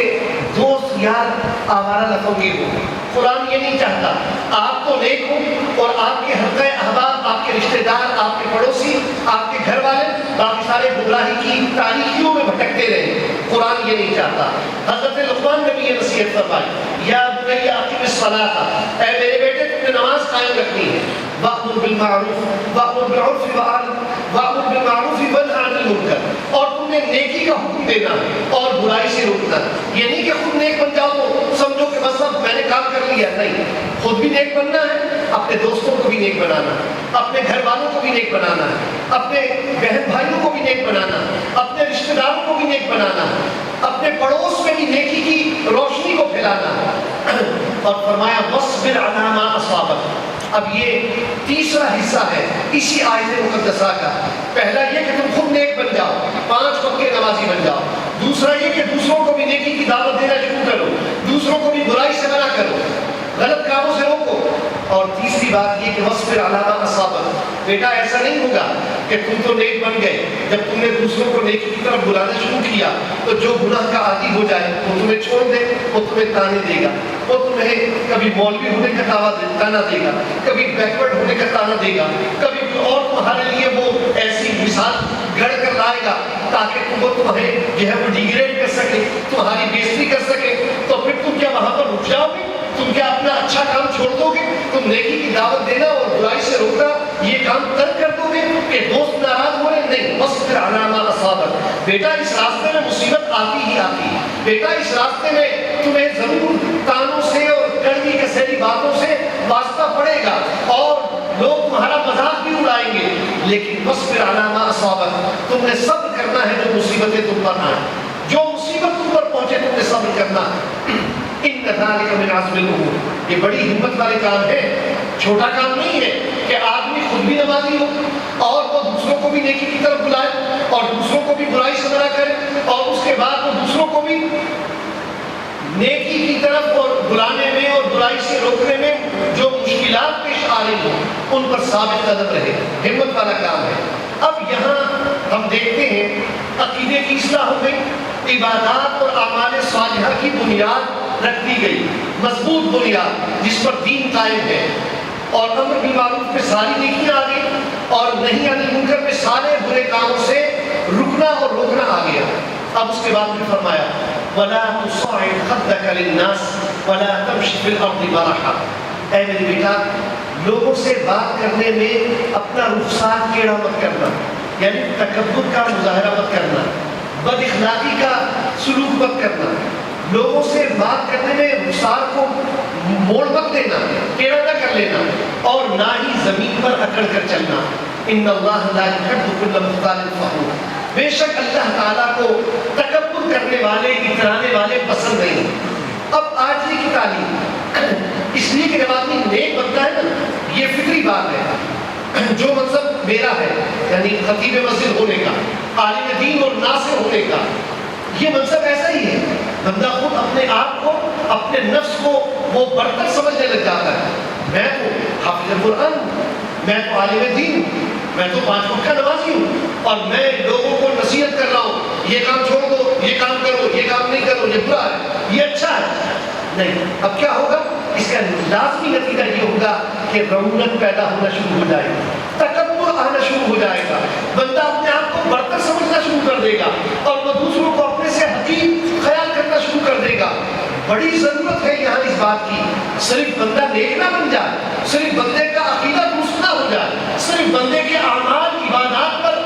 دوست یار آوارہ لفنگیر ہو۔ قرآن یہ نہیں چاہتا آپ تو نیک ہو اور آپ کے حلقۂ احباب، آپ کے رشتہ دار، آپ کے پڑوسی، آپ کے گھر والے باقی سارے گمراہی کی تاریکیوں میں بھٹکتے رہے۔ قرآن یہ نہیں چاہتا۔ حضرت لقمان نے بھی یہ نصیحت فرمائی، یا بنی اقیم الصلاۃ، اے میرے بیٹے تم نے نماز قائم رکھنی ہے۔ وَأْمُرْ بِالْمَعْرُوفِ وَأْمُرْ بِالْعُرْفِ وَأْمُرْ بِالْمَعْرُوفِ وَانْهَ عَنِ الْمُنکَرِ، اور تم نے نیکی کا حکم دینا اور برائی سے روکنا۔ یہ نہیں کہ خود نیک بن جاؤ تو سمجھو کہ بس اب میں نے کام کر لیا، نہیں، خود بھی نیک بننا ہے، اپنے دوستوں کو بھی نیک بنانا ہے، اپنے گھر والوں کو بھی نیک بنانا ہے، اپنے بہن بھائیوں کو بھی نیک بنانا ہے، اپنے رشتہ داروں کو بھی نیک بنانا ہے، اپنے پڑوس میں بھی نیکی کی روشنی کو پھیلانا ہے۔ اور فرمایا وَاصْبِرْ عَلَىٰ مَا أَصَابَكَ۔ اب یہ تیسرا حصہ ہے اسی آیت مقدسہ کا۔ پہلا یہ کہ تم خود نیک بن جاؤ، 5 وقت کے نمازی بن جاؤ۔ دوسرا یہ کہ دوسروں کو بھی نیکی کی دعوت دینا شروع کرو، دوسروں کو بھی برائی سے منع کرو، غلط کاموں سے روکو۔ اور تیسری بات یہ کہ وَاصْبِرْ عَلَىٰ مَا أَصَابَكَ۔ بیٹا ایسا نہیں ہوگا کہ تم تو نیک بن گئے، جب تم نے دوسروں کو نیکی کی طرف بلانا شروع کیا تو جو گناہ کا عادی ہو جائے وہ تمہیں چھوڑ دے، وہ تمہیں تانے دے گا، وہ تمہیں کبھی مولوی ہونے کا تانا دے گا، کبھی بیکورڈ ہونے کا تانا دے گا، کبھی اور تمہارے لیے وہ ایسی مثال گڑھ کر لائے گا تاکہ وہ تمہیں جو ہے وہ ڈیگریڈ کر سکے، تمہاری بےزتی کر سکے۔ تو پھر تم کیا وہاں پر رک جاؤ گے؟ تم کیا اپنا اچھا کام چھوڑ دو گے؟ تم نیکی کی دعوت دینا اور برائی سے روکنا یہ کام ترک کر دو گے کہ دوست ناراض ہو رہے؟ نہیں، وَاصْبِرْ عَلَىٰ مَا أَصَابَكَ۔ بیٹا اس راستے میں مصیبت آتی ہی آتی ہے، بیٹا اس راستے میں تمہیں ضرور تانوں سے اور کڑوی کسیلی باتوں سے واسطہ پڑے گا اور لوگ تمہارا مذاق بھی اڑائیں گے، لیکن وَاصْبِرْ عَلَىٰ مَا أَصَابَكَ، تم نے صبر کرنا ہے جو مصیبتیں تم پر آئیں، جو مصیبت تم پر پہنچے تم نے صبر کرنا ہے۔ ان ذالک من عزم الامور، یہ بڑی ہمت والے کام ہے، چھوٹا کام نہیں ہے کہ آدمی خود بھی نمازی ہو اور وہ دوسروں کو بھی نیکی کی طرف بلائے اور دوسروں کو بھی برائی سے منع کرے اور اس کے بعد وہ دوسروں کو بھی نیکی کی طرف اور بلانے میں اور برائی سے روکنے میں جو مشکلات پیش آ رہی ہیں ان پر ثابت قدم رہے۔ ہمت والا کام ہے۔ اب یہاں ہم دیکھتے ہیں عقیدے کی اصلاح ہو گئی، عبادات اور اعمال صالحہ کی بنیاد رکھ دی گئی، مضبوط بنیاد جس پر دین قائم ہے، اور امر بالمعروف میں ساری نیکیاں آ گئی اور نہی عن المنکر میں سارے برے کاموں سے رکنا اور روکنا آ گیا۔ اب اس کے بعد بھی فرمایا وَلَا تُصَعِّرْ خَدَّكَ لِلنَّاسِ وَلَا تَمْشِ فِي الْأَرْضِ مَرَحًا۔ اے میرے بیٹا، لوگوں سے بات کرنے میں اپنا رخسار ٹیڑھا مت کرنا، یعنی تکبر کا مظاہرہ مت کرنا، بد اخلاقی کا سلوک مت کرنا، لوگوں سے بات کرنے میں رخسار کو موڑ مت دینا، ٹیڑھا نہ کر لینا، اور نہ ہی زمین پر اکڑ کر چلنا۔ ان اللہ لا يحب كل مختال فخور، بے شک اللہ تعالیٰ کو تکبر کرنے والے، اترانے والے پسند نہیں۔ اب عاجزی کی تعلیم، اس لیے کہ جب آدمی نیک بنتا ہے نا، یہ فطری بات ہے، جو منصب میرا ہے یعنی خطیب مسجد ہونے کا، عالم دین اور ناصح ہونے کا، یہ منصب ایسا ہی ہے، بندہ خود اپنے آپ کو، اپنے نفس کو وہ برتر سمجھنے لگ جاتا ہے۔ میں تو حافظ قرآن ہوں، میں تو عالم دین ہوں، میں تو 5 وقت کا نمازی ہوں، اور میں لوگوں کو نصیحت کر رہا ہوں یہ کام چھوڑ دو، یہ کام کرو، یہ کام نہیں کرو، یہ برا ہے، یہ اچھا ہے۔ نہیں، اب کیا ہوگا؟ اس کا لازمی نتیجہ یہ ہوگا کہ رعونت پیدا ہونا شروع ہو جائے گا، تکبر آنا شروع ہو جائے گا، بندہ اپنے آپ کو برتر برابر سمجھنا شروع کر دے گا اور وہ دوسروں کو اپنے سے حقیر خیال کرنا شروع کر دے گا. بڑی ضرورت ہے یہاں اس بات کی. صرف بندہ نیک نہ بن جائے, صرف بندے کا عقیدہ درست نہ ہو جائے, صرف بندے کے اعمال عبادات پر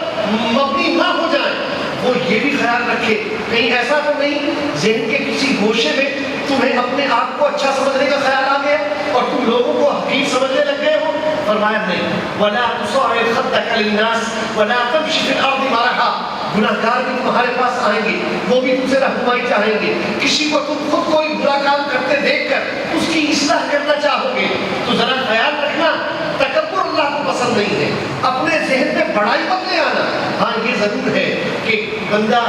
مبنی نہ ہو جائیں, وہ یہ بھی خیال رکھے کہیں ایسا تو نہیں ذہن کے کسی گوشے میں تمہیں اپنے آپ کو اچھا سمجھنے کا خیال آ گیا اور تم لوگوں کو حقیر سمجھنے لگ گئے ہو. فرمایا نہیں, وَلَا تُصَعِّرْ خَدَّكَ لِلنَّاسِ وَلَا تَمْشِ فِي الْأَرْضِ مَرَحًا. گناہگار بھی تمہارے پاس آئیں گے, وہ بھی تم سے رہنمائی چاہیں گے. کسی کو تم خود کوئی برا کام کرتے دیکھ کر اس کی اصلاح کرنا چاہو گے تو ذرا خیال رکھنا تکبر اللہ کو پسند نہیں ہے. اپنے ذہن میں بڑائی مت لے آنا. ہاں یہ ضرور ہے کہ بندہ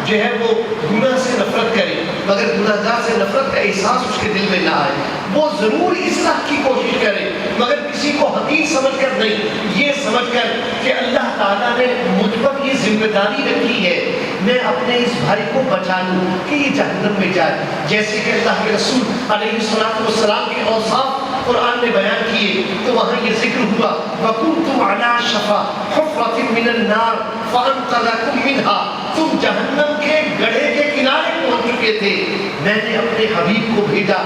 جو ہے وہ گناہ سے نفرت کرے مگر گناہ گار سے نفرت کا احساس اس کے دل میں نہ آئے. وہ ضرور اصلاح کی کوشش کرے مگر کسی کو حقیر سمجھ کر نہیں, یہ سمجھ کر کہ اللہ تعالیٰ نے مجھ پر یہ ذمہ داری رکھی ہے میں اپنے اس بھائی کو بچا لوں کہ یہ جہنم میں جائے. جیسے کہ اللہ کے رسول علیہ السلام کے اوصاف قرآن نے بیان کیے تو وہاں یہ ذکر ہوا وَكُنْتُمْ عَلَىٰ شَفَا حُفْرَةٍ مِّنَ النَّارِ فَأَنْقَذَكُم مِّنْهَا. تم جہنم کے گڑھے کے کنارے پہنچ چکے تھے, میں نے اپنے حبیب کو بھیجا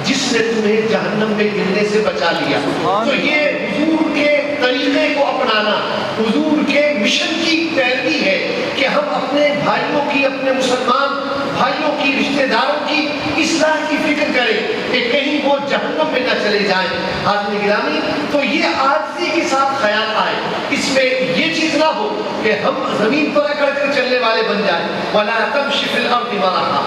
جس نے تمہیں جہنم میں گرنے سے بچا لیا. تو یہ حضور کے طریقے کو اپنانا, حضور کے مشن کی پیروی ہے کہ ہم اپنے بھائیوں کی, اپنے مسلمان بھائیوں کی, رشتہ داروں کی اصلاح کی فکر کریں کہ کہیں وہ جہنم میں نہ چلے جائیں. حاضرین گرامی, تو یہ عاجزی کے ساتھ خیال آئے, اس میں یہ چیز نہ ہو کہ ہم زمین پر اکڑ کر چلنے والے بن جائیں. وَلَا تَمْشِ فِي الْأَرْضِ مَرَحًا.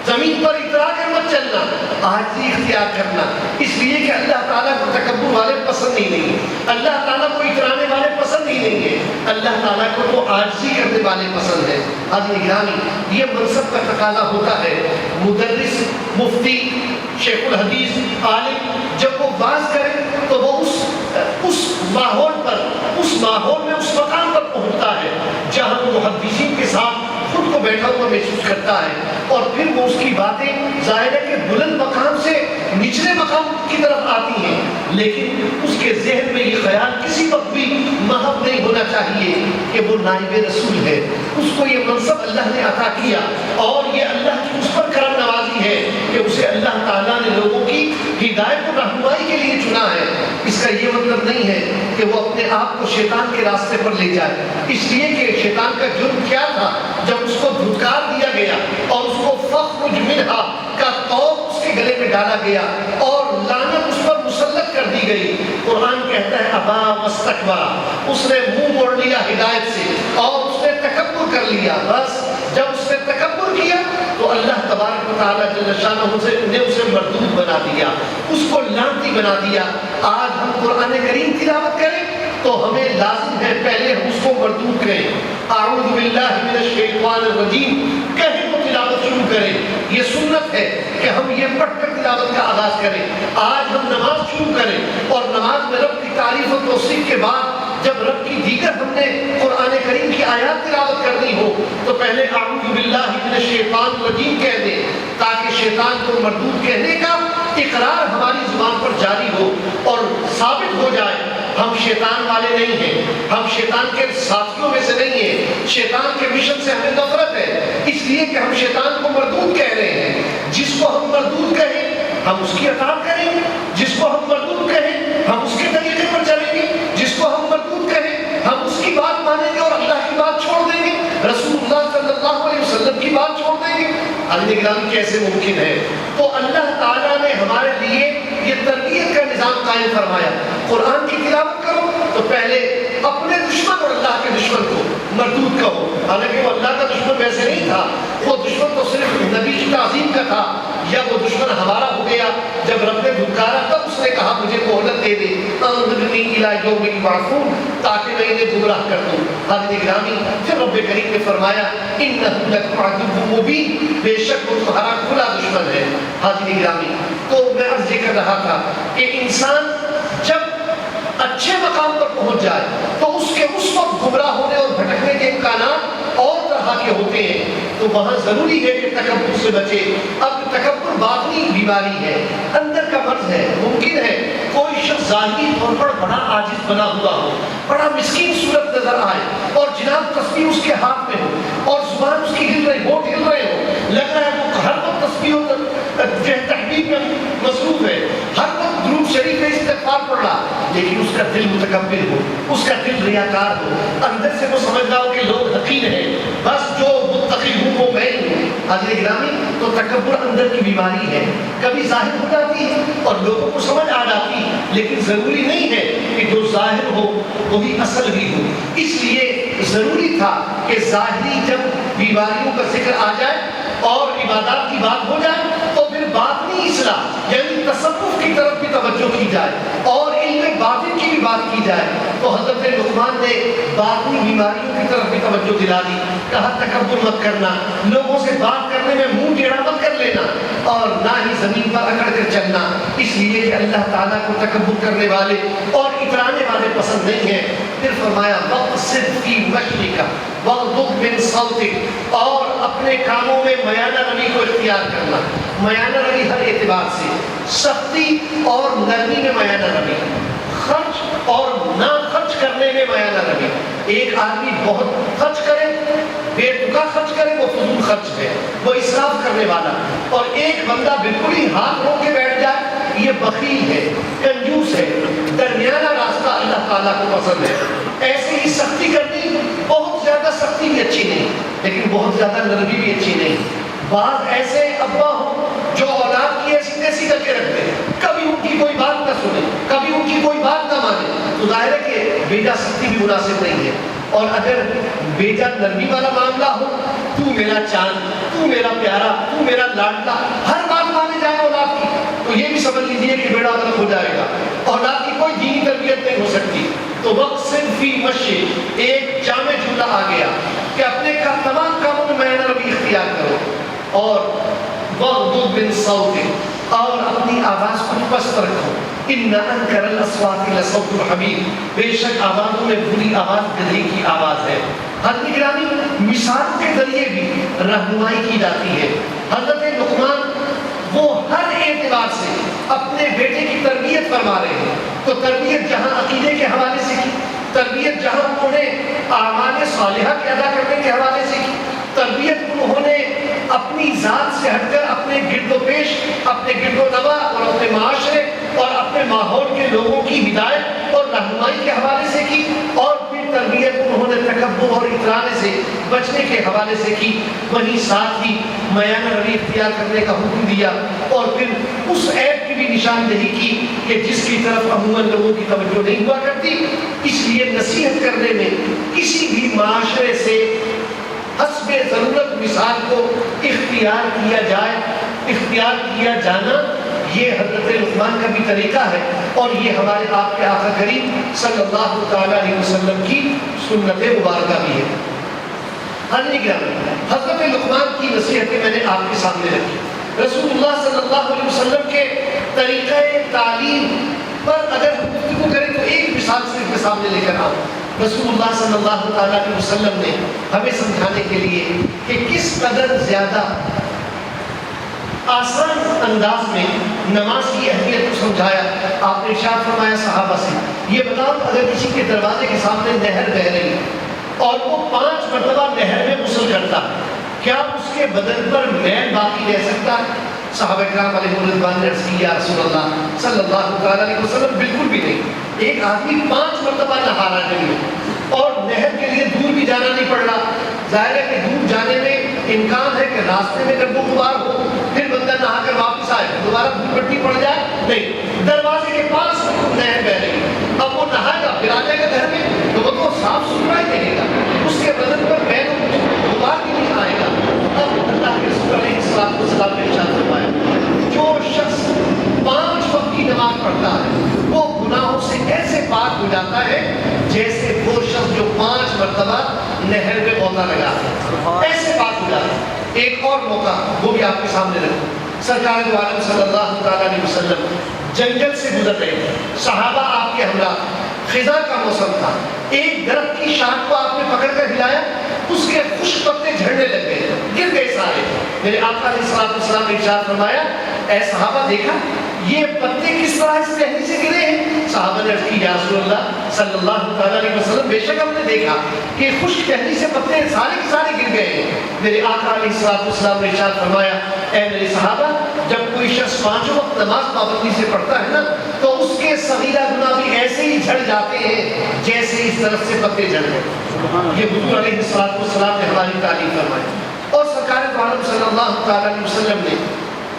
زمین پر اترا کر مت چلنا, عاجزی اختیار کرنا, اس لیے کہ اللہ تعالیٰ کو تکبر والے پسند ہی نہیں ہے, اللہ تعالیٰ کو اترانے والے پسند ہی نہیں ہے, اللہ تعالیٰ کو تو عاجزی کرنے والے پسند ہے. حاضرین گرامی, یہ منصب کا تقاضا ہوتا ہے. مدرس, مفتی, شیخ الحدیث, عالم جب وہ واعظ کرے تو وہ اس ماحول پر, اس ماحول میں, اس مقام پر پہنچتا ہے جہاں وہ محدثین کے ساتھ خود کو بیٹھا ہوا محسوس کرتا ہے اور پھر وہ اس کی باتیں ظاہر ہے کہ بلند مقام سے نچلے مقام کی طرف آتی ہیں, لیکن اس کے ذہن میں یہ خیال کسی وقت بھی محو نہیں ہونا چاہیے کہ وہ نائب رسول ہے. اس کو یہ منصب اللہ نے عطا کیا اور یہ اللہ کی اس پر کرم نوازی ہے کہ اسے اللہ تعالیٰ نے لوگوں کی ہدایت و رہنمائی کے لیے چنا ہے. اس کا یہ مطلب نہیں ہے کہ وہ اپنے آپ کو شیطان کے راستے پر لے جائے, اس لیے کہ شیطان کا جرم کیا تھا جب اس کو دھتکار دیا گیا اور اس کو فخرج منہا کا طوق اس کے گلے میں ڈالا گیا اور لعنت اس پر مسلط کر دی گئی. قرآن کہتا ہے ابا واستکبر, اس نے منہ موڑ لیا ہدایت سے اور اس نے تکبر کر لیا. بس جب اس نے تکبر کیا تو اللہ تبارک و تعالیٰ جل شانہ نے اسے مردود بنا دیا, اس کو لعنتی بنا دیا. آج ہم قرآن کریم تلاوت کریں تو ہمیں لازم ہے پہلے ہم اس کو مردود کریں, اعوذ باللہ من الشیطان الرجیم کہیں تو تلاوت شروع کریں. یہ سنت ہے کہ ہم یہ پڑھ کر تلاوت کا آغاز کریں. آج ہم نماز شروع کریں اور نماز میں رب کی تعریف و توصیف کے بعد جب رب کی دیگر ہم نے قرآن کریم کی آیات تلاوت کرنی ہو تو پہلے اعوذ باللہ من الشیطان الرجیم کہہ دیں تاکہ شیطان کو مردود کہنے کا اقرار ہماری زبان پر جاری ہو اور ثابت ہو جائے ہم شیطان والے نہیں ہیں, ہم شیطان کے ساتھیوں میں سے نہیں ہیں, شیطان کے مشن سے ہمیں نفرت ہے, اس لیے کہ ہم شیطان کو مردود کہہ رہے ہیں. جس کو ہم مردود کہیں ہم اس کی اطاعت کریں گے, جس کو ہم مردود کہیں ہم اس کے طریقے پر چلیں گے, جس کو ہم مردود کہیں ہم اس کی بات مانیں گے اور اللہ کی بات چھوڑ دیں گے, رسول اللہ صلی اللہ علیہ وسلم کی بات چھوڑ دیں گے. حاضرین گرامی کیسے ممکن ہے؟ تو اللہ تعالیٰ نے ہمارے لیے یہ تربیت کا نظام قائم فرمایا. قرآن کی تلاوت کرو تو پہلے اپنے دشمن اور اللہ کے دشمن کو مردود کہو. حالانکہ وہ اللہ کا دشمن ویسے نہیں تھا, وہ دشمن تو صرف نبی کی تعظیم کا تھا, یا وہ دشمن ہمارا ہو گیا جب رب نے دھتکارا تب اس نے کہا مجھے مہلت دے دے انظرنی الی یوم یبعثون تاکہ میں انہیں گمراہ کر دوں. حاضرین گرامی پھر رب کریم نے فرمایا انہ لکم عدو مبین, بے شک وہ تمہارا کھلا دشمن ہے. حاضرین گرامی تو میں عرض یہ کر رہا تھا کہ انسان جب اچھے مقام پر پہنچ جائے تو اس کے اس وقت گمراہ ہونے اور بھٹکنے کے امکانات اور طرح کے ہوتے ہیں, تو وہاں ضروری ہے کہ تکبر سے بچے. اب تکبر باطنی بیماری ہے, اندر کا مرض ہے، ممکن ہے کوئی شخص ظاہری طور پر بڑا عاجز بنا ہوا ہو، بڑا مسکین صورت نظر آئے، اور جناب تسبیح اس کے ہاتھ میں ہو اور زبان اس کی ہل رہی، ہونٹ ہل رہے ہو، لگ رہا ہے وہ ہر وقت تسبیح و تحمید میں مصروف ہے، ہر وقت درود شریف میں استغفار پڑھ رہا، لیکن اس کا دل متکبر ہو، اس کا دل ریاکار ہو، اندر سے وہ سمجھ رہا ہو کہ لوگ حقیر ہیں، بس جو متقی ہوں وہ میں ہوں۔ حاضر گرامی، تو تکبر اندر کی بیماری ہے، کبھی ظاہر ہو جاتی ہے اور لوگوں کو سمجھ آ جاتی ہے، لیکن ضروری نہیں ہے کہ جو ظاہر ہو وہی اصل بھی ہو۔ اس لیے ضروری تھا کہ ظاہری جب بیماریوں کا ذکر آ جائے اور عبادات کی بات ہو جائے تو پھر باطنی اصلاح یعنی تصوف کی طرف بھی توجہ کی جائے اور علم باطن کی بھی بات کی جائے۔ تو حضرت لقمان نے باطنی بیماریوں کی طرف بھی توجہ دلا دی، کہا تکبر مت کرنا، لوگوں سے بات کرنے میں منہ ٹیڑھا مت کر لینا اور نہ ہی زمین پر اکڑ کر چلنا، اس لیے کہ اللہ تعالیٰ کو تکبر کرنے والے اور اترانے والے پسند نہیں ہیں۔ پھر فرمایا وَقْصِدْ فِي مَشْيِكَ وَاغْضُضْ مِنْ صَوْتِكَ، اور اپنے کاموں میں میانہ روی کو اختیار کرنا۔ میانہ روی ہر اعتبار سے، سختی اور نرمی میں میانہ روی، خرچ اور نہ خرچ کرنے میں میانہ روی۔ ایک آدمی بہت خرچ کرے، بے تکا خرچ کرے، وہ فضول خرچ ہے، وہ اسراف کرنے والا، اور ایک بندہ بالکل ہی ہاتھ رو کے بیٹھ جائے، یہ بخیل ہے، کنجوس ہے۔ درمیانہ راستہ اللہ تعالیٰ کو پسند ہے۔ ایسے ہی سختی کرنی، بہت زیادہ سختی بھی اچھی نہیں لیکن بہت زیادہ نرمی بھی اچھی نہیں۔ بعض ایسے ابا ہوں جو اولاد کی ایسی تیسی کر کے رکھتے ہیں، کبھی ان کی کوئی بات نہ سنے، کبھی ان کی کوئی بات نہ مانے، تو ظاہر ہے کہ بیجا سختی بھی مناسب نہیں ہے۔ اور اگر بیجا نرمی والا معاملہ ہو، تو میرا چاند، تو میرا پیارا، تو میرا لاڈلا، ہر بات مانے جائے اولاد کی، تو یہ بھی سمجھ لیجیے کہ بیڑا غلط ہو جائے گا، اولاد کی کوئی دینی تربیت نہیں ہو سکتی۔ تو وَقْصِدْ فِي مَشْيِكَ، ایک جامع جملہ آ گیا کہ اپنے تمام کاموں میں میانہ روی اختیار کرو، اور وَاغْضُضْ مِنْ صَوْتِكَ، اور اپنی آواز کو پست رکھو۔ إِنَّ أَنكَرَ الْأَصْوَاتِ لَصَوْتُ الْحَمِيرِ، بے شک آوازوں میں بری آواز گدھے کی آواز ہے۔ حضرت گرامی، مثال کے ذریعے بھی رہنمائی کی جاتی ہے۔ حضرت لقمان وہ ہر اعتبار سے اپنے بیٹے کی تربیت فرما رہے ہیں، تو تربیت جہاں عقیدے کے حوالے سے کی، تربیت جہاں انہوں نے اعمال صالحہ کے ادا کرنے کے حوالے سے کی، تربیت انہوں نے اپنی ذات سے ہٹ کر اپنے گرد و پیش، اپنے گرد و نواح اور اپنے معاشرے اور اپنے ماحول کے لوگوں کی ہدایت اور رہنمائی کے حوالے سے کی، اور پھر تربیت انہوں نے تکبر اور اترانے سے بچنے کے حوالے سے کی، وہیں ساتھ ہی میانہ روی اختیار کرنے کا حکم دیا، اور پھر اس عیب کی بھی نشاندہی کی کہ جس کی طرف عموماً لوگوں کی توجہ نہیں ہوا کرتی۔ اس لیے نصیحت کرنے میں کسی بھی معاشرے سے حسب ضرورت مثال کو اختیار کیا جائے، اختیار کیا جانا، یہ حضرت لقمان کا بھی طریقہ ہے، اور یہ ہمارے آپ کے آقا کریم صلی اللہ تعالیٰ علیہ وسلم کی سنت مبارکہ بھی ہے۔ حضرت لقمان کی نصیحتیں میں نے آپ کے سامنے رکھی۔ رسول اللہ صلی اللہ علیہ وسلم کے طریقہ تعلیم پر اگر ہم گفتگو کریں تو ایک مثال صرف کے سامنے لے کر آؤں۔ رسول اللہ صلی اللہ تعالیٰ علیہ وسلم نے ہمیں سمجھانے کے لیے کہ کس قدر زیادہ آسان انداز میں نماز کی اہمیت کو سمجھایا، آپ نے ارشاد فرمایا صحابہ سے، یہ بتاؤ اگر کسی کے دروازے کے سامنے نہر بہہ رہی اور وہ 5 مرتبہ نہر میں غسل کرتا، کیا اس کے بدن پر میل باقی رہ سکتا ہے؟ صحابہ کرام علیہ رضوان نے عرض کی یا رسول اللہ صلی اللہ تعالیٰ علیہ وسلم بالکل بھی نہیں۔ ایک آدمی 5 مرتبہ نہا رہا ہے اور نہر کے لیے دور بھی جانا نہیں پڑ رہا، ظاہر ہے کہ دور جانے میں امکان ہے کہ راستے میں گرد و غبار ہو، پھر بندہ نہا کر واپس آئے دوبارہ دور بٹی پڑ جائے، نہیں، دروازے کے پاس نہر بہ رہی، اب وہ نہائے گا پھر آ جائے گا گھر میں تو وہ تو صاف ستھرا ہی رہے گا، اس کے بدن پر میل و غبار بھی نہیں آئے گا۔ اب اللہ کے رسول علیہ السلام نے ارشاد فرمایا جو شخص 5 وقت کی نماز پڑھتا ہے وہ گناہوں سے ایسے پاک ہو جاتا ہے جیسے وہ شخص جو 5 مرتبہ نہر میں غوطہ لگا ہے، ایسے پاک ہو جاتا ہے۔ ایک اور موقع وہ بھی آپ کے سامنے رکھوں، سرکار دو عالم صلی اللہ تعالیٰ علیہ وسلم جنگل سے گزر رہے تھے، صحابہ آپ کے ہمراہ، خزاں کا موسم تھا، ایک درخت کی شاخ کو آپ نے پکڑ کر ہلایا، اس کے خشک پتے جھڑنے لگ گئے، گر گئے سارے۔ میرے آقا علیہ السلام نے ارشاد فرمایا اے صحابہ دیکھا یہ پتے کس طرح اس ٹہنی سے گرے ہیں؟ صحابہ نے عرض کی یا رسول اللہ صلی اللہ تعالیٰ علیہ وسلم بے شک ہم نے دیکھا کہ خشک ٹہنی سے پتے سارے کے سارے گر گئے ہیں۔ میرے آقا علیہ السلام نے ارشاد فرمایا اے میرے صحابہ جب کوئی شخص پانچوں وقت نماز پابندی سے پڑھتا ہے نا تو اس کے صغیرہ گناہ بھی ایسے ہی جھڑ جاتے ہیں جیسے اس طرف سے پتے جھڑ گئے۔ یہ حضور علیہ السلام نے ہماری تعلیم فرمائی، اور سرکار دو عالم صلی اللہ تعالیٰ علیہ وسلم نے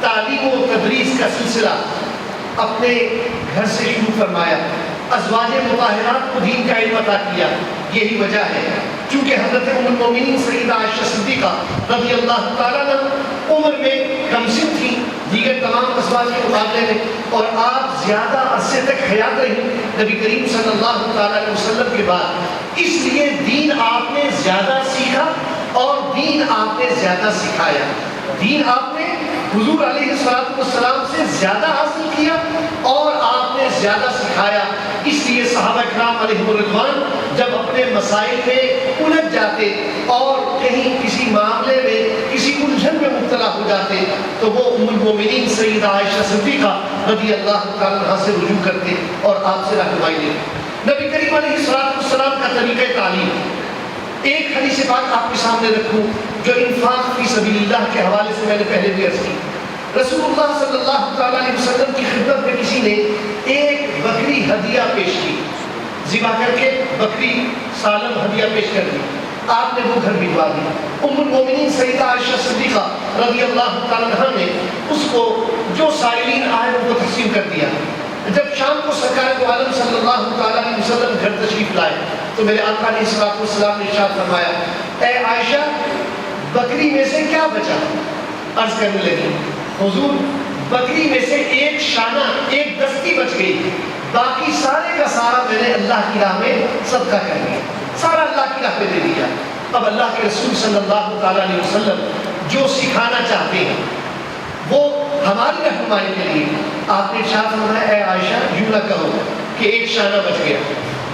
تعلیم و تدریس کا سلسلہ اپنے گھر سے شروع فرمایا، ازواج مطہرات کو دین کا علم عطا کیا۔ یہی وجہ ہے چونکہ حضرت ام المومنین سیدہ عائشہ صدیقہ رضی اللہ تعالیٰ عنہ عمر میں کم سن تھی دیگر تمام ازواج کے مقابلے میں، اور آپ زیادہ عرصے تک حیات رہی نبی کریم صلی اللہ تعالیٰ علیہ وسلم کے بعد، اس لیے دین آپ نے زیادہ سیکھا اور دین آپ نے زیادہ سکھایا۔ دین آپ نے حضور علیہ السلام سے زیادہ حاصل کیا اور آپ نے زیادہ سکھایا۔ اس لیے صحابہ کرام علیہم الرضوان جب اپنے مسائل میں الجھ جاتے اور کہیں کسی معاملے میں کسی الجھن میں مبتلا ہو جاتے تو وہ ام المومنین سیدہ عائشہ صدیقہ رضی اللہ تعالیٰ عنہا سے رجوع کرتے اور آپ سے رہنمائی لیتے۔ نبی کریم علیہ السلام کا طریقہ تعلیم ایک حدیث پاک آپ کے سامنے رکھوں جو انفاق فی سبیل اللہ کے حوالے سے میں نے پہلے بھی عرض کی۔ رسول اللہ صلی اللہ تعالیٰ علیہ وسلم کی خدمت میں کسی نے ایک بکری ہدیہ پیش کی، ذبح کر کے بکری سالم ہدیہ پیش کر دی، آپ نے وہ گھر بھجوا دی۔ ام المومنین سیدہ عائشہ صدیقہ رضی اللہ تعالیٰ عنہا نے اس کو جو سائلین آئے ان کو تقسیم کر دیا۔ جب شام کو سرکار دو عالم صلی اللہ تعالیٰ علیہ وسلم گھر تشریف لائے تو میرے آقا علیہ السلام نے ارشاد فرمایا اے عائشہ بکری میں سے کیا بچا؟ عرض کرنے لگی حضور بکری میں سے ایک شانہ ایک دستی بچ گئی، باقی سارے کا سارا میں نے اللہ کی راہ میں صدقہ کر دیا، سارا اللہ کی راہ میں دے دیا۔ اب اللہ کے رسول صلی اللہ تعالیٰ علیہ وسلم جو سکھانا چاہتے ہیں وہ ہماری رہنمائی کے لیے آپ نے ارشاد فرمایا اے عائشہ یوں نہ کہو کہ ایک شانہ بچ گیا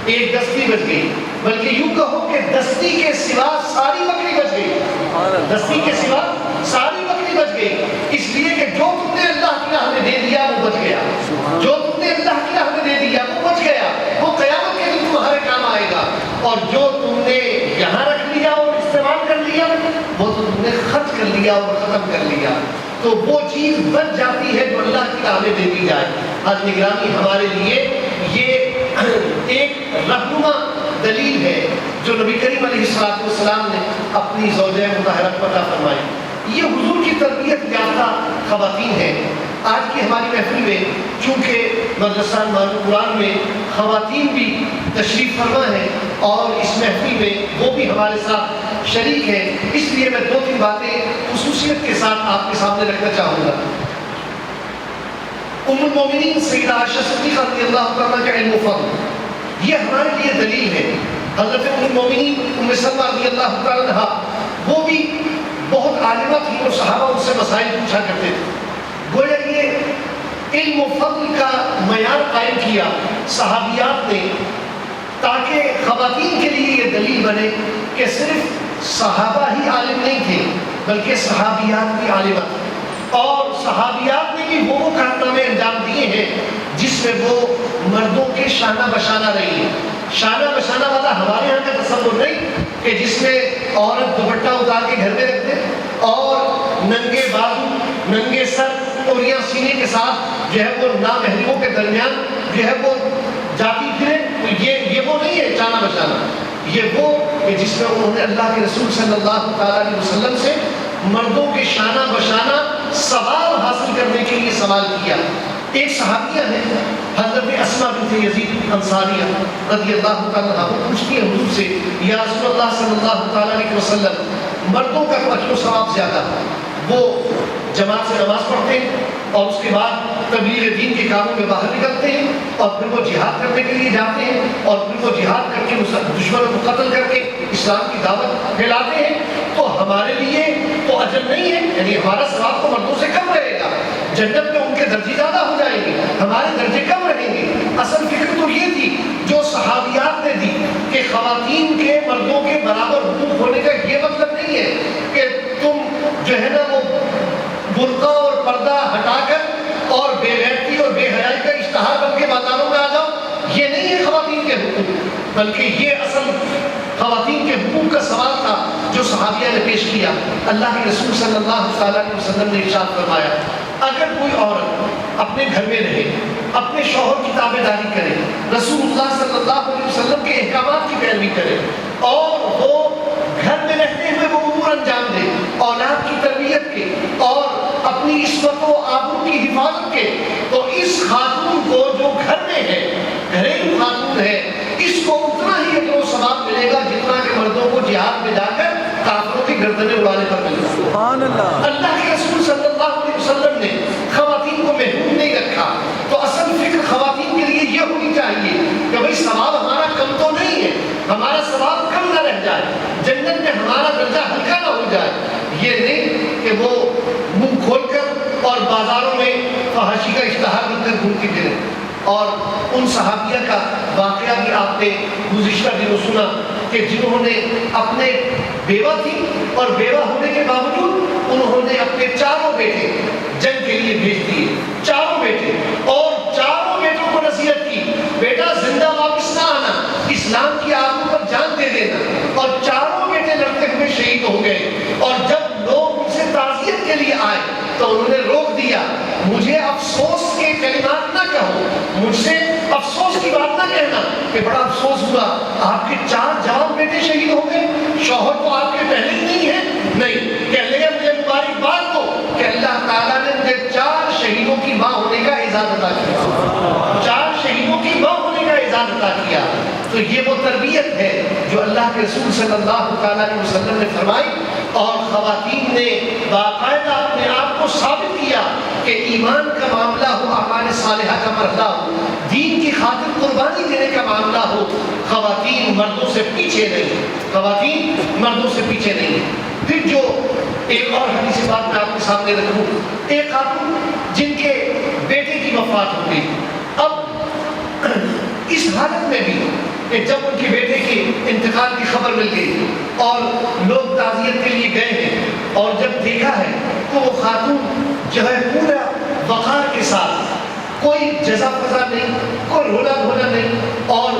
ایک دستی بچ گئی، بلکہ یوں کہو کہ دستی کے سوا ساری بکری بچ گئی، دستی کے سوا ساری بکری بچ گئی، اس لیے کہ جو تم نے اللہ کی راہ میں دے دیا وہ بچ گیا، جو تم نے اللہ کی راہ میں دے دیا وہ بچ گیا، وہ قیامت کے دن تمہارے کام آئے گا، اور جو تم نے یہاں رکھ لیا اور استعمال کر لیا وہ تو تم نے خرچ کر لیا اور ختم کر لیا، تو وہ چیز بچ جاتی ہے جو اللہ کی راہ میں دے دی جائے۔ آج نگرانی ہمارے لیے یہ ایک رہنما دلیل ہے جو نبی کریم علیہ السلام نے اپنی زوجہ مطہرہ کو عطا فرمائی۔ یہ حضور کی تربیت یافتہ خواتین ہیں۔ آج کی ہماری محفل میں چونکہ مدرسہ معلوم قرآن میں خواتین بھی تشریف فرما ہیں اور اس محفل میں وہ بھی ہمارے ساتھ شریک ہیں، اس لیے میں دو تین باتیں خصوصیت کے ساتھ آپ کے سامنے رکھنا چاہوں گا۔ ام المومنین سیدہ عائشہ صدیقہ رضی اللہ تعالیٰ کا علم و فضل یہ ہمارے لیے دلیل ہے۔ حضرت ام المومنین ام سلمہ رضی اللہ تعالیٰ عنہا وہ بھی بہت عالمہ تھی اور صحابہ ان سے مسائل پوچھا کرتے تھے، گویا یہ علم و فضل کا معیار قائم کیا صحابیات نے تاکہ خواتین کے لیے یہ دلیل بنے کہ صرف صحابہ ہی عالم نہیں تھے بلکہ صحابیات بھی عالمہ تھے، اور صحابیات نے بھی وہ کارنامے انجام دیے ہیں جس میں وہ مردوں کے شانہ بشانہ رہی ہے۔ شانہ بشانہ والا ہمارے یہاں کا تصور نہیں کہ جس میں عورت دوپٹہ اتار کے گھر میں رکھ دے اور ننگے بازو ننگے سر اور یا سینے کے ساتھ جو ہے وہ نامحرموں کے درمیان جو ہے وہ جاتی پھرے، یہ وہ نہیں ہے شانہ بشانہ، یہ وہ کہ جس میں انہوں نے اللہ کے رسول صلی اللہ تعالیٰ علیہ وسلم سے مردوں کے شانہ بشانہ ثواب حاصل کرنے کے لیے سوال کیا۔ ایک صحابیہ ہے حضرت اسماء بنت یزید انصاریہ رضی اللہ تعالیٰ عنہ، وہ پوچھتی ہے حضور سے یا رسول اللہ صلی اللہ تعالیٰ علیہ وسلم مردوں کا اجر و ثواب زیادہ، وہ جماعت سے نماز پڑھتے ہیں اور اس کے بعد تبلیغ دین کے کاموں میں باہر نکلتے ہیں اور پھر وہ جہاد کرنے کے لیے جاتے ہیں اور پھر وہ جہاد کر کے دشمنوں کو قتل کر کے اسلام کی دعوت پھیلاتے ہیں، تو ہمارے لیے تو اجر نہیں ہے، یعنی ہمارا ثواب تو مردوں سے کم رہے گا، جنت میں ان کے درجے زیادہ ہو جائیں گے، ہمارے درجے کم رہیں گے۔ اصل فکر تو یہ تھی جو صحابیات نے دی کہ خواتین کے مردوں کے برابر حقوق ہونے کا یہ مطلب نہیں ہے کہ تم جو ہے نا وہ برقع اور پردہ ہٹا کر اور بے غیرتی اور نہیں ہے خواتین کے حقوق، بلکہ یہ اصل خواتین کے حقوق کا سوال تھا جو صحابیہ نے پیش کیا۔ اللہ کے رسول صلی اللہ علیہ وسلم نے ارشاد فرمایا اگر کوئی عورت اپنے گھر میں رہے، اپنے شوہر کی تابع داری کرے، رسول اللہ صلی اللہ علیہ وسلم کے احکامات کی پیروی کرے اور وہ گھر میں رہتے ہوئے وہ امور انجام دے اولاد کی تربیت کے اور اپنی عصمت و آبرو کی حفاظت کے، تو اس خاتون کو جو گھر میں ہے، گھریلو خاتون ہے، اس کو اتنا ہی اجر و ثواب ملے گا جتنا کہ مردوں کو جہاد میں جا کر کافروں کی گردنیں اڑانے پر ملے گا۔ سبحان اللہ۔ اللہ کے رسول صلی اللہ علیہ وسلم نے خواتین کو محروم نہیں رکھا، تو اصل فکر خواتین کے لیے یہ ہونی چاہیے کہ بھئی ثواب ہمارا کم تو نہیں ہے، ہمارا ثواب کم نہ رہ جائے، جنت میں ہمارا درجہ ہلکا نہ ہو جائے۔ یہ نہیں کہ وہ منہ کھول کر اور بازاروں میں فحاشی کا اشتہار رکھ کر گھومتی پھرے۔ اور ان صحابیہ کا واقعہ بھی آپ نے گزشتہ دنوں سنا کہ جنہوں نے اپنے بیوہ تھی اور بیوہ ہونے کے باوجود انہوں نے اپنے چاروں بیٹے جنگ کے لیے بھیج دیے، چاروں بیٹے، اور چاروں بیٹوں کو نصیحت کی بیٹا زندہ واپس نہ آنا، اسلام کی آبرو پر جان دے دینا، اور چاروں بیٹے لڑتے ہوئے شہید ہو گئے۔ اور جب لوگ ان سے تعزیت کے لیے آئے تو انہوں نے روک دیا، مجھے افسوس کے کلمات نہ کہو، مجھ سے افسوس کی بات نہ کہنا کہ بڑا افسوس ہوا آپ کے 4 جوان بیٹے شہید ہو گئے، شوہر تو آپ کے پہلے ہی نہیں ہے، نہیں کہہ لے مجھے مبارکباد دو کہ اللہ تعالیٰ نے مجھے 4 شہیدوں کی ماں ہونے کا اعزاز عطا کیا، 4 شہیدوں کی ماں ہونے کا اعزاز عطا کیا۔ تو یہ وہ تربیت ہے جو اللہ کے رسول صلی اللہ علیہ وسلم نے فرمائی، اور خواتین نے باقاعدہ اپنے آپ کو ثابت کیا کہ ایمان کا معاملہ ہو، اعمال صالحہ کا مرحلہ ہو، دین کی خاطر قربانی دینے کا معاملہ ہو، خواتین مردوں سے پیچھے نہیں، خواتین مردوں سے پیچھے نہیں۔ پھر جو ایک اور حدیث بات میں آپ کے سامنے رکھوں، ایک خاتون جن کے بیٹے کی وفات ہو گئی، اب اس حالت میں بھی کہ جب ان کے بیٹے کے انتقال کی خبر مل گئی اور لوگ تعزیت کے لیے گئے ہیں، اور جب دیکھا ہے تو وہ خاتون جو ہے پورا وقار کے ساتھ، کوئی جزا فضا نہیں، کوئی رونا دھونا نہیں، اور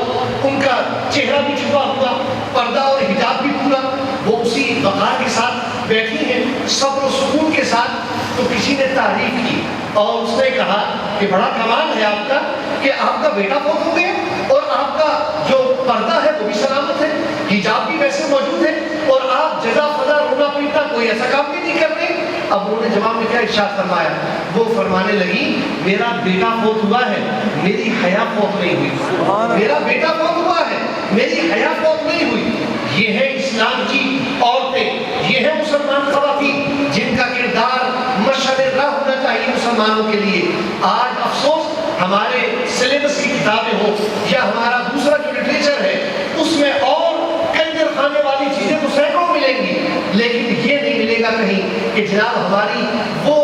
ان کا چہرہ بھی چھپا ہوا، پردہ اور حجاب بھی پورا، وہ اسی وقار کے ساتھ بیٹھی ہیں صبر و سکون کے ساتھ۔ تو کسی نے تعریف کی اور اس نے کہا کہ بڑا کمال ہے آپ کا کہ آپ کا بیٹا فوت ہو گیا اور آپ کا جو پردہ ہے وہ بھی سلامت ہے، حجاب بھی ویسے موجود ہے، اور آپ جزا فضا رونا پیٹنا کوئی ایسا کام بھی نہیں کر رہے۔ اب انہوں نے جواب میں کیا ارشاد فرمایا؟ وہ فرمانے لگی میرا بیٹا فوت ہوا ہے، میری حیا فوت نہیں ہوئی، میرا بیٹا فوت ہوا ہے، میری حیا فوت نہیں ہوئی۔ یہ ہے اسلام کی عورتیں، یہ ہے مسلمان خواتین جن کا کردار مشعل راہ ہونا چاہیے مسلمانوں کے لیے۔ آج افسوس ہمارے سلیبس کی کتابیں ہوں یا ہمارا دوسرا جو لٹریچر ہے اس میں اور کنجر خانے والی چیزیں تو سینکڑوں ملیں گی، لیکن یہ نہیں ملے گا کہیں کہ جناب ہماری وہ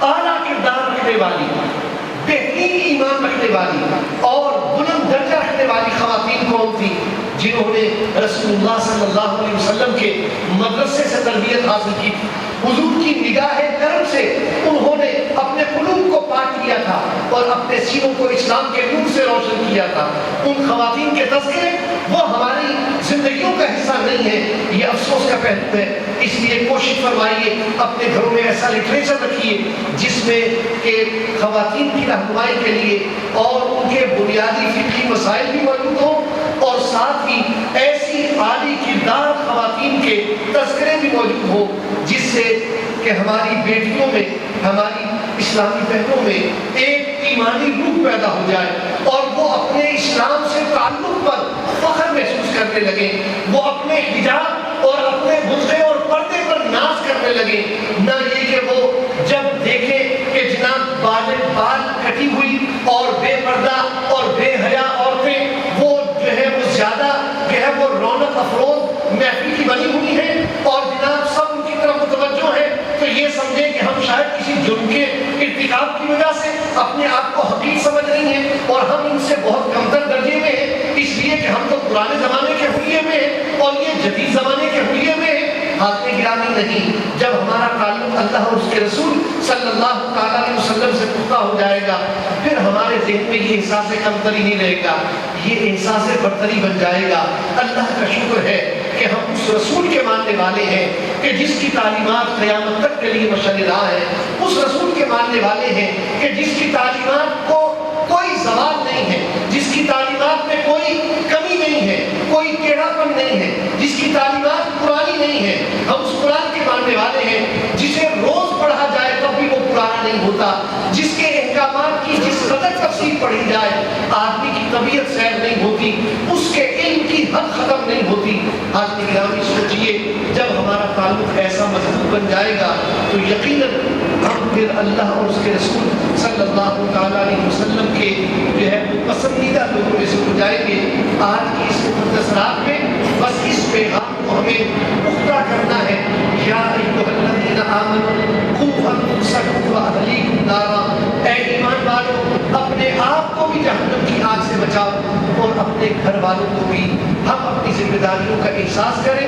اعلیٰ کردار رکھنے والی، بہترین ایمان رکھنے والی اور بلند درجہ رکھنے والی خواتین کون تھی جنہوں نے رسول اللہ صلی اللہ علیہ وسلم کے مدرسے سے تربیت حاصل کی تھی۔ حضور کی نگاہ کرم سے انہوں نے اپنے قلوب کو پاک کیا تھا اور اپنے سینوں کو اسلام کے نور سے روشن کیا تھا۔ ان خواتین کے تذکرے وہ ہماری زندگیوں کا حصہ نہیں ہے، یہ افسوس کا پہلو ہے۔ اس لیے کوشش فرمائیے اپنے گھروں میں ایسا لٹریچر رکھیے جس میں کہ خواتین کی رہنمائی کے لیے اور ان کے بنیادی فقہی مسائل بھی موجود ہوں، اور ساتھ ہی ایسی عالی کردار خواتین کے تذکرے بھی موجود ہوں جس سے کہ ہماری بیٹیوں میں، ہماری اسلامی بہنوں میں ایک ایمانی روح پیدا ہو جائے اور وہ اپنے اسلام سے تعلق پر فخر محسوس کرنے لگے، وہ اپنے حجاب اور اپنے برقعے اور پردے پر ناز کرنے لگے، نہ یہ کہ وہ جب دیکھے کہ جناب بال کٹی ہوئی اور بے پردہ اور بے حیا عورتیں وہ جو ہے وہ زیادہ جو ہے وہ رونق افروز محفل کی بنی ہوئی ہیں اور جناب سب ان کی طرف متوجہ ہیں، تو یہ سمجھے کہ ہم شاید کسی جرم کے ارتکاب کی وجہ سے اپنے آپ کو حقیر سمجھ رہی ہیں اور ہم ان سے بہت کمتر درجے میں ہیں، اس لیے کہ ہم تو پرانے زمانے کے حلیے میں ہیں اور یہ جدید زمانے کے حلیے میں ہیں۔ حاضرین گرامی نہیں، جب ہمارا تعلق اللہ اور اس کے رسول صلی اللہ تعالیٰ علیہ وسلم سے پختہ ہو جائے گا، پھر ہمارے ذہن میں یہ احساس کمتری نہیں رہے گا، یہ احساس برتری بن جائے گا۔ اللہ کا شکر ہے کہ ہم اس رسول کے ماننے والے ہیں کہ جس کی تعلیمات قیامت تک کے لیے مشعل راہ ہے، اس رسول کے ماننے والے ہیں کہ جس کی تعلیمات کو کوئی زوال نہیں ہے، جس کی تعلیمات میں کوئی کمی نہیں ہے، کوئی ٹیڑھاپن نہیں ہے، جس کی تعلیمات پرانی نہیں ہے۔ ہم اس قرآن کے ماننے والے ہیں جسے روز پڑھا جائے تب بھی وہ پرانا نہیں ہوتا، جس کے احکامات کی جس قدر تفصیل پڑھی جائے آدمی کی طبیعت سیر نہیں ہوتی، اس کے علم کی حد ختم نہیں ہوتی۔ آج گرامی سوچئے جب ہمارا تعلق ایسا مضبوط بن جائے گا تو یقیناً ہم پھر اللہ اور اس کے رسول صلی اللہ تعالیٰ علیہ وسلم کے جو ہے پسندیدہ لوگوں میں سے ہو جائیں گے۔ آج کی اس مقدس رات میں بس اس پیغام کو ہمیں پختہ کرنا ہے، یا ایھا الذین آمنوا قوا انفسکم واہلیکم نارا، اے ایمان والو اپنے آپ کو بھی جہنم کی آگ سے بچاؤ اور اپنے گھر والوں کو بھی۔ ہم اپنی ذمہ داریوں کا احساس کریں،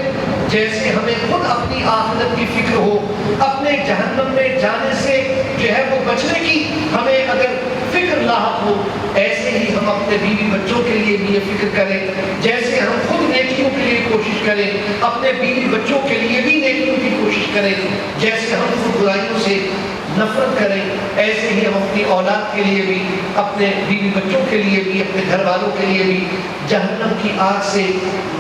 جیسے ہمیں خود اپنی آخرت کی فکر ہو، اپنے جہنم میں جانے سے جو ہے وہ بچنے کی ہمیں اگر فکر لاحق ہو، ایسے ہی ہم اپنے بیوی بچوں کے لیے بھی یہ فکر کریں، جیسے ہم خود نیکیوں کے لیے کوشش کریں اپنے بیوی بچوں کے لیے بھی نیکیوں کی کوشش کریں، جیسے ہم خود برائیوں سے نفرت کریں ایسے ہی ہم اپنی اولاد کے لیے بھی، اپنے بیوی بچوں کے لیے بھی، اپنے گھر والوں کے لیے بھی جہنم کی آگ سے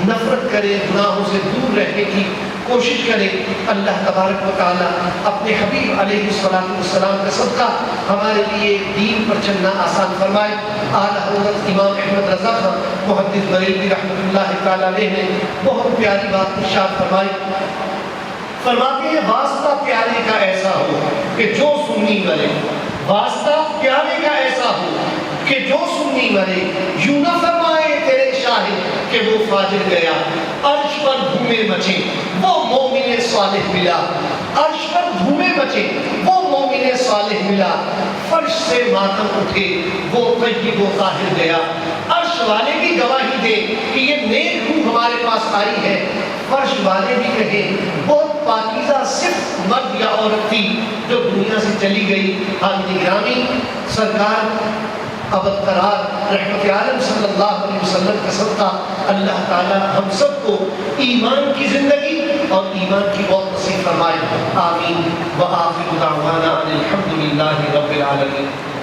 نفرت کریں، گناہوں سے دور رہنے کی کوشش کریں۔ اللہ تبارک و تعالی اپنے حبیب علیہ السلام کا صدقہ ہمارے لیے دین پر چلنا آسان فرمائے۔ اعلیٰ حضرت امام احمد رضا خان محدث بریلوی رحمۃ اللہ تعالی علیہ نے بہت پیاری بات ارشاد فرمائی، فرماتے ہیں واسطہ پیارے کا ایسا ہو کہ جو سنی مرے، واسطہ پیارے کا ایسا ہو کہ جو سنی مرے، یوں نہ فرمائے تیرے شاہد کہ وہ فاجر گیا، عرش پر دھومے مچے وہ مومن صالح ملا، عرش پر دھومے مچے وہ مومن صالح ملا، فرش سے ماتم اٹھے وہ طیب و طاہر گیا۔ عرش والے بھی گواہی دے کہ یہ نیک روح ہمارے پاس آئی ہے، فرش والے بھی کہیں بہت پاکیزہ صرف مرد یا عورت تھی جو دنیا سے چلی گئی۔ حاضرین گرامی، سرکار ابد قرار رحمت عالم صلی اللہ علیہ وسلم کا صدقہ اللہ تعالی ہم سب کو ایمان کی زندگی اور ایمان کی موت نصیب فرمائے، آمین۔ وآخر دعوانا ان الحمد للہ رب العالمین۔